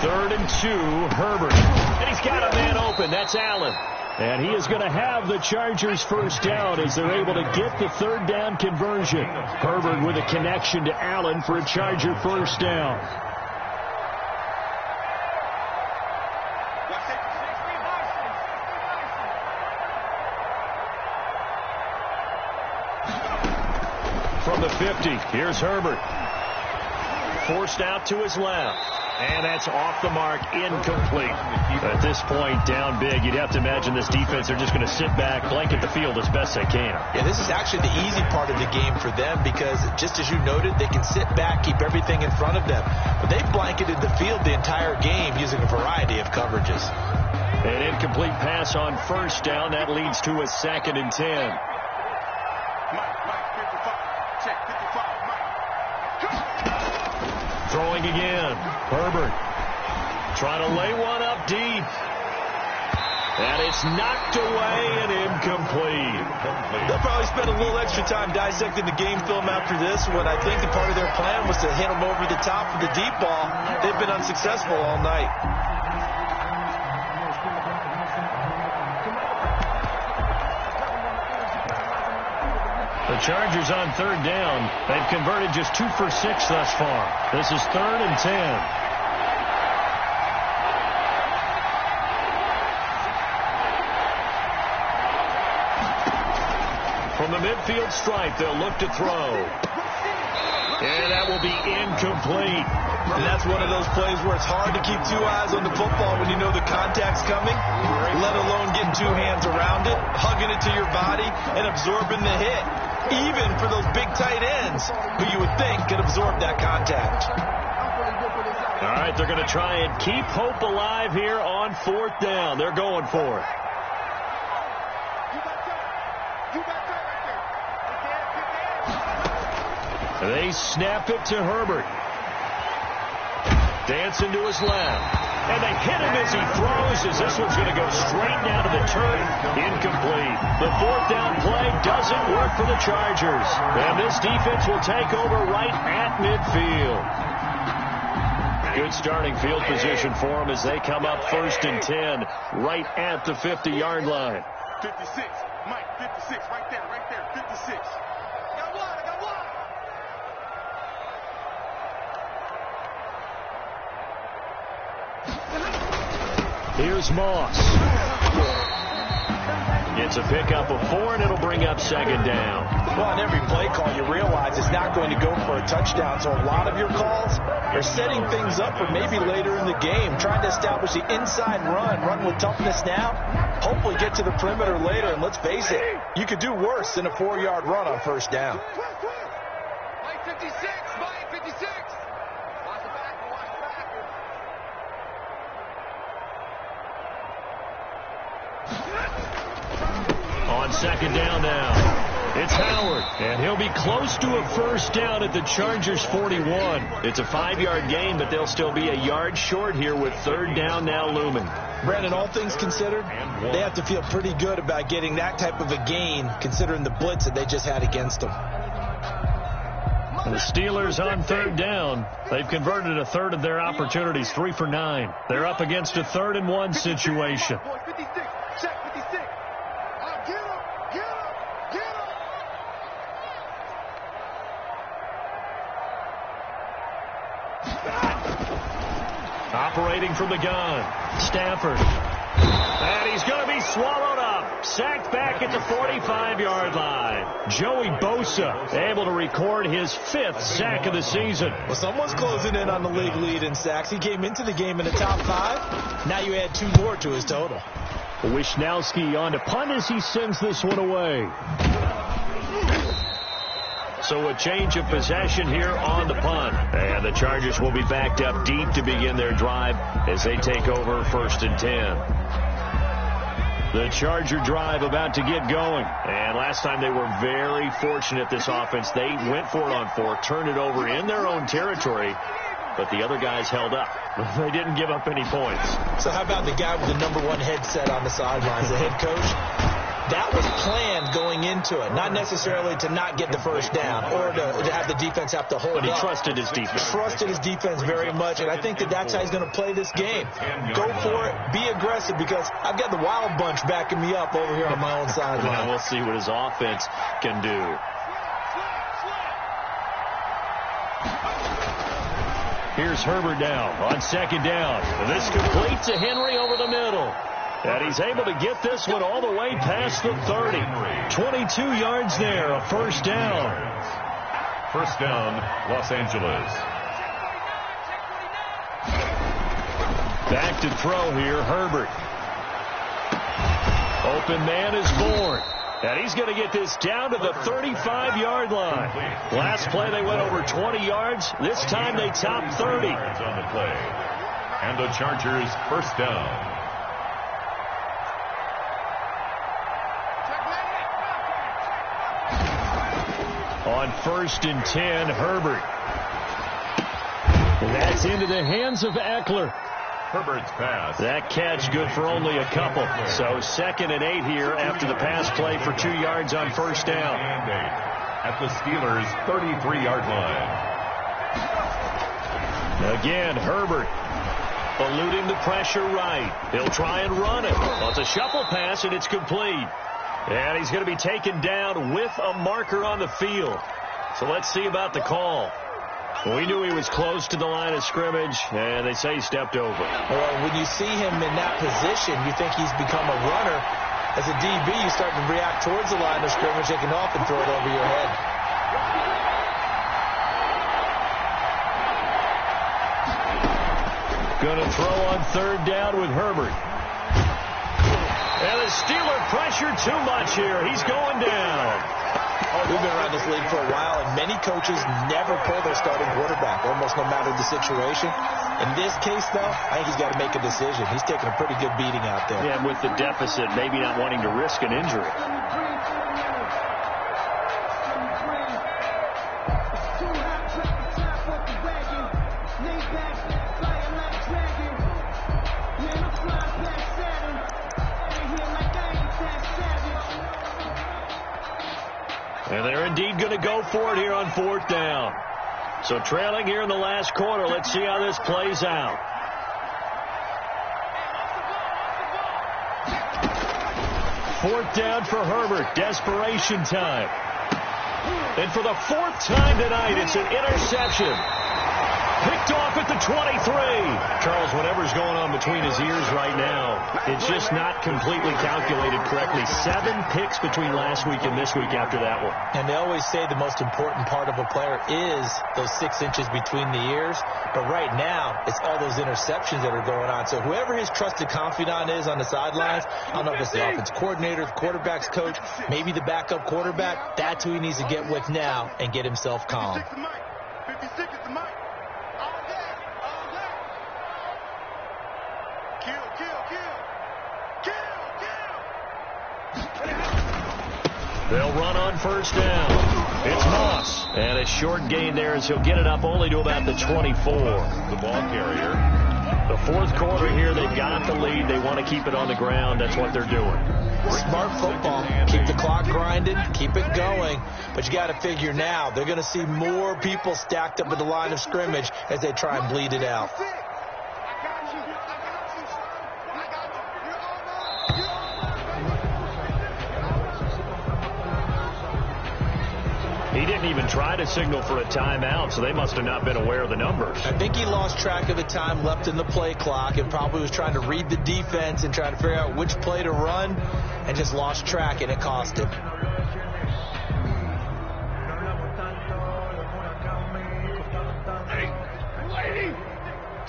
3rd and 2, Herbert. And he's got a man open. That's Allen. And he is going to have the Chargers 1st down as they're able to get the 3rd down conversion. Herbert with a connection to Allen for a Charger 1st down. From the 50, here's Herbert. Forced out to his left. And that's off the mark, incomplete. At this point, down big, you'd have to imagine this defense, they're just going to sit back, blanket the field as best they can. Yeah, this is actually the easy part of the game for them because, just as you noted, they can sit back, keep everything in front of them. But they've blanketed the field the entire game using a variety of coverages. An incomplete pass on 1st down. That leads to a 2nd and 10. Throwing again. Herbert trying to lay one up deep. And it's knocked away and incomplete. They'll probably spend a little extra time dissecting the game film after this when I think the part of their plan was to hit them over the top with the deep ball. They've been unsuccessful all night. The Chargers on 3rd down. They've converted just 2 for 6 thus far. This is 3rd and 10. From the midfield stripe, they'll look to throw. And that will be incomplete. And that's one of those plays where it's hard to keep 2 eyes on the football when you know the contact's coming, let alone getting 2 hands around it, hugging it to your body, and absorbing the hit. even for those big tight ends who you would think could absorb that contact. All right, they're going to try and keep hope alive here on 4th down. They're going for it. They snap it to Herbert. Dancing to his left. And they hit him as he throws, as this one's going to go straight down to the turf. Incomplete. The 4th down play doesn't work for the Chargers. And this defense will take over right at midfield. Good starting field position for them as they come up 1st and 10 right at the 50-yard line. 56, Mike, 56, right there, 56. I got one. Here's Moss. It's a pickup of 4, and it'll bring up 2nd down. Well, on every play call, you realize it's not going to go for a touchdown, so a lot of your calls are setting things up for maybe later in the game, trying to establish the inside run with toughness now, hopefully get to the perimeter later, and let's face it, you could do worse than a 4-yard run on 1st down. Mike 56, Mike 56. Watch the back. On 2nd down now, it's Howard, and he'll be close to a 1st down at the Chargers' 41. It's a 5-yard gain, but they'll still be a yard short here with 3rd down now looming. Brandon, all things considered, they have to feel pretty good about getting that type of a gain, considering the blitz that they just had against them. The Steelers on 3rd down. They've converted a third of their opportunities, 3 for 9. They're up against a 3rd and 1 situation. 56, check 56. Get him. Operating from the gun, Stafford. And he's going to be swallowed up. Sacked back at the 45-yard line. Joey Bosa able to record his 5th sack of the season. Well, someone's closing in on the league lead in sacks. He came into the game in the top 5. Now you add 2 more to his total. Wishnowski on to punt as he sends this one away. So a change of possession here on the punt. And the Chargers will be backed up deep to begin their drive as they take over 1st and 10. The Charger drive about to get going. And last time they were very fortunate, this offense. They went for it on 4, turned it over in their own territory, but the other guys held up. They didn't give up any points. So how about the guy with the #1 headset on the sidelines, the head coach? That was planned going into it, not necessarily to not get the 1st down or to have the defense have to hold up. But he trusted his defense. Trusted his defense very much, and I think that's how he's going to play this game. Go for it, be aggressive, because I've got the wild bunch backing me up over here on my own sideline. Now we'll see what his offense can do. Here's Herbert now on 2nd down. This complete to Henry over the middle. And he's able to get this one all the way past the 30. 22 yards there, a 1st down. 1st down, Los Angeles. Back to throw here, Herbert. Open man is born. And he's going to get this down to the 35-yard line. Last play they went over 20 yards. This time they topped 30. On the play. And the Chargers 1st down. On 1st and 10, Herbert. And that's into the hands of Eckler. Herbert's pass. That catch good for only a couple. So 2nd and 8 here after the pass play for 2 yards on 1st down. And 8 at the Steelers' 33-yard line. Again, Herbert eluding the pressure right. He'll try and run it. Well, it's a shuffle pass, and it's complete. And he's going to be taken down with a marker on the field. So let's see about the call. We knew he was close to the line of scrimmage, and they say he stepped over. Well, when you see him in that position, you think he's become a runner. As a DB, you start to react towards the line of scrimmage. They can often throw it over your head. Going to throw on 3rd down with Herbert. And the Steeler pressure too much here. He's going down. We've been around this league for a while, and many coaches never pull their starting quarterback, almost no matter the situation. In this case, though, I think he's got to make a decision. He's taking a pretty good beating out there. Yeah, with the deficit, maybe not wanting to risk an injury. And they're indeed going to go for it here on 4th down. So trailing here in the last quarter. Let's see how this plays out. Fourth down for Herbert. Desperation time. And for the 4th time tonight, it's an interception. Picked off at the 23. Charles, whatever's going on between his ears right now, it's just not completely calculated correctly. 7 picks between last week and this week after that one. And they always say the most important part of a player is those 6 inches between the ears. But right now, it's all those interceptions that are going on. So whoever his trusted confidant is on the sidelines, I don't know if it's the offense coordinator, the quarterback's coach, maybe the backup quarterback, that's who he needs to get with now and get himself calm. 56 is the mic. All day. Kill. They'll run on 1st down. It's Moss. And a short gain there as he'll get it up only to about the 24. The ball carrier. The 4th quarter here, they've got the lead. They want to keep it on the ground. That's what they're doing. Smart football. Keep the clock grinding. Keep it going. But you got to figure now, they're going to see more people stacked up at the line of scrimmage as they try and bleed it out. He didn't even try to signal for a timeout, so they must have not been aware of the numbers. I think he lost track of the time left in the play clock and probably was trying to read the defense and trying to figure out which play to run and just lost track, and it cost him.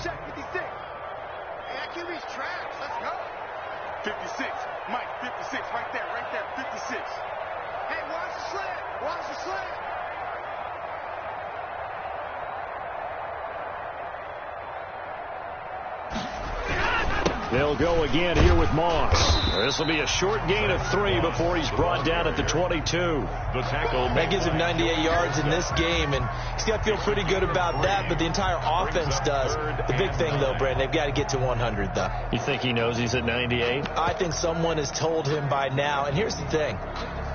Check 56. Hey, I can reach tracks. Let's go. 56. Mike, 56. Right there. 56. Hey, watch the slant. Watch the slant. They'll go again here with Moss. This will be a short gain of 3 before he's brought down at the 22. The tackle. That gives him 98 yards in this game, and he's got to feel pretty good about that, but the entire offense does. The big thing, though, Brandon, they've got to get to 100, though. You think he knows he's at 98? I think someone has told him by now, and here's the thing.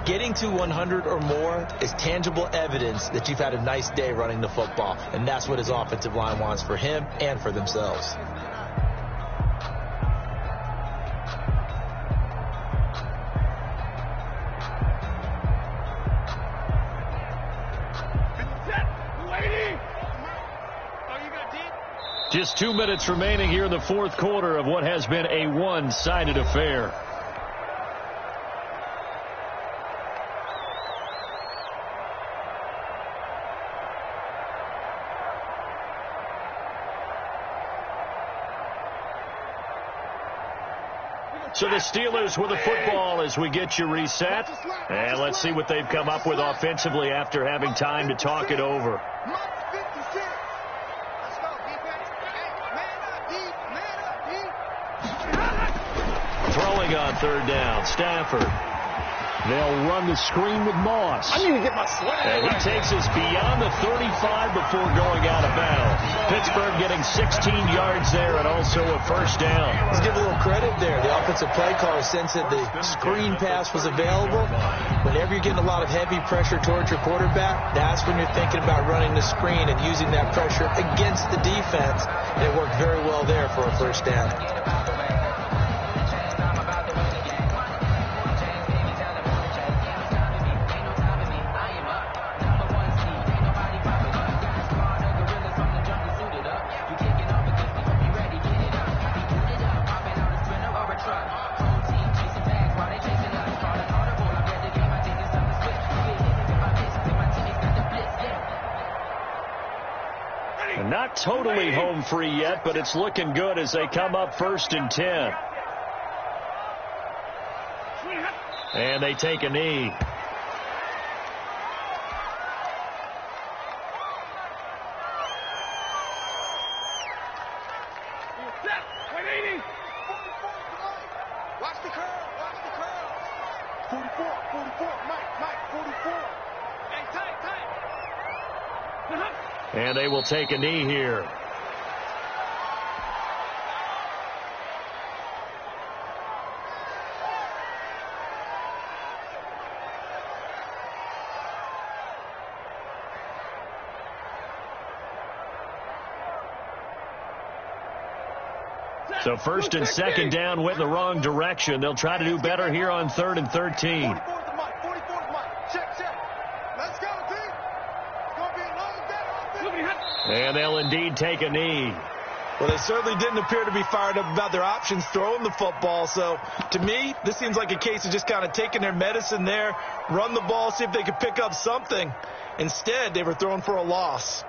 Getting to 100 or more is tangible evidence that you've had a nice day running the football, and that's what his offensive line wants for him and for themselves. Just 2 minutes remaining here in the 4th quarter of what has been a one-sided affair. So the Steelers with the football as we get you reset. And let's see what they've come up with offensively after having time to talk it over. Throwing on 3rd down, Stafford. They'll run the screen with Moss. I need to get my swag. And he takes us beyond the 35 before going out of bounds. Pittsburgh getting 16 yards there and also a 1st down. Let's give a little credit there. The offensive play caller sensed that the screen pass was available. Whenever you're getting a lot of heavy pressure towards your quarterback, that's when you're thinking about running the screen and using that pressure against the defense. And it worked very well there for a 1st down. Not totally home free yet, but it's looking good as they come up 1st and 10. And they take a knee. Watch the curl. 44, Mike, 44. Hey, tight. And they will take a knee here. So first and second down went in the wrong direction. They'll try to do better here on 3rd and 13. 44's Mike. Check. Let's go, team. It's going to be a long day. And they'll indeed take a knee. Well, they certainly didn't appear to be fired up about their options throwing the football. So, to me, this seems like a case of just kind of taking their medicine there, run the ball, see if they could pick up something. Instead, they were throwing for a loss.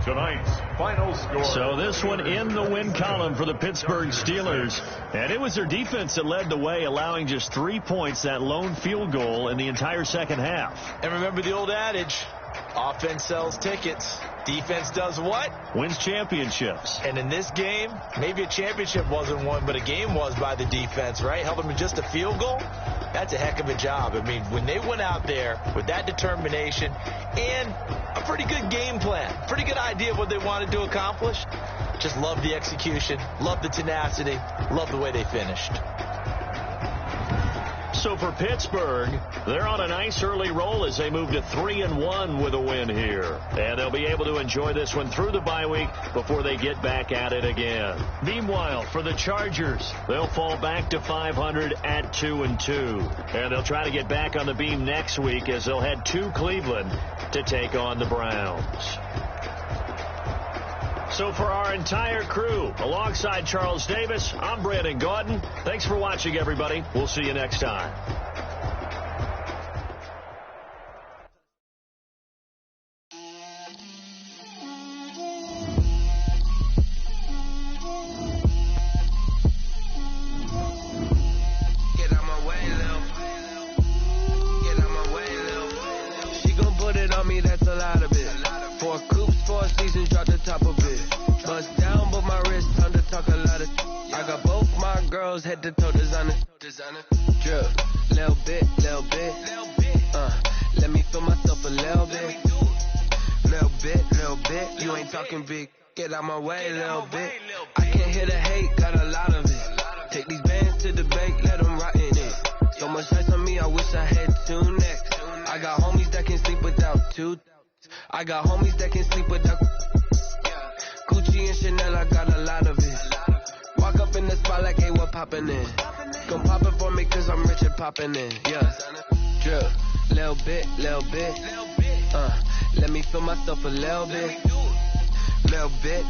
Tonight's final score. So this one in the win column for the Pittsburgh Steelers. And it was their defense that led the way, allowing just 3 points, that lone field goal in the entire second half. And remember the old adage, offense sells tickets. Defense does what? Wins championships. And in this game, maybe a championship wasn't won, but a game was by the defense, right? Held them to just a field goal. That's a heck of a job. I mean, when they went out there with that determination and a pretty good game plan, pretty good idea of what they wanted to accomplish, just love the execution, love the tenacity, love the way they finished. So for Pittsburgh, they're on a nice early roll as they move to 3-1 with a win here. And they'll be able to enjoy this one through the bye week before they get back at it again. Meanwhile, for the Chargers, they'll fall back to 500 at 2-2. And they'll try to get back on the beam next week as they'll head to Cleveland to take on the Browns. So for our entire crew, alongside Charles Davis, I'm Brandon Gordon. Thanks for watching, everybody. We'll see you next time. Get out my way, Lil. Get out my way, Lil. She gon' put it on me, that's a lot of it. 4 coops, 4 seasons, drop the top of it. Bust down, but my wrist, time to talk a lot of. I got both my girls head to toe designer. Drip, little bit. Let me feel myself a little bit. Little bit. You ain't talking big. Get out my way, little bit. I can't hear the hate, got a lot of it. Take these bands to the bank, let them rot in it. So much ice on me, I wish I had 2 necks. I got homies that can sleep without 2. I got homies that can sleep without Gucci and Chanel, I got a lot of it. Walk up in the spot like, hey, what poppin' in? Gon' pop it for me cause I'm rich and poppin' in, yeah. Drip, little bit. Let me feel myself a little bit. Little bit.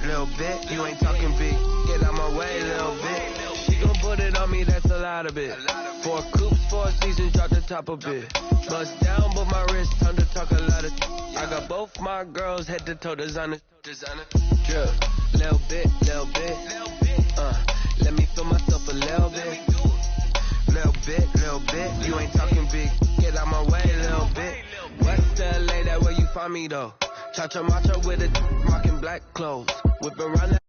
You ain't talking big. Get out my way, little bit. She gon' put it on me, that's a lot of it. 4 coops, 4 seasons, drop the top of it. Bust down, but my wrist, time to talk a lot of. I got both my girls head to toe designer. Drip, little bit. Let me feel myself a little bit. Little bit. You ain't talking big. Get out my way, little bit. West LA, that where you find me though. Cha-cha matcha with a rockin' black clothes. Whip around that.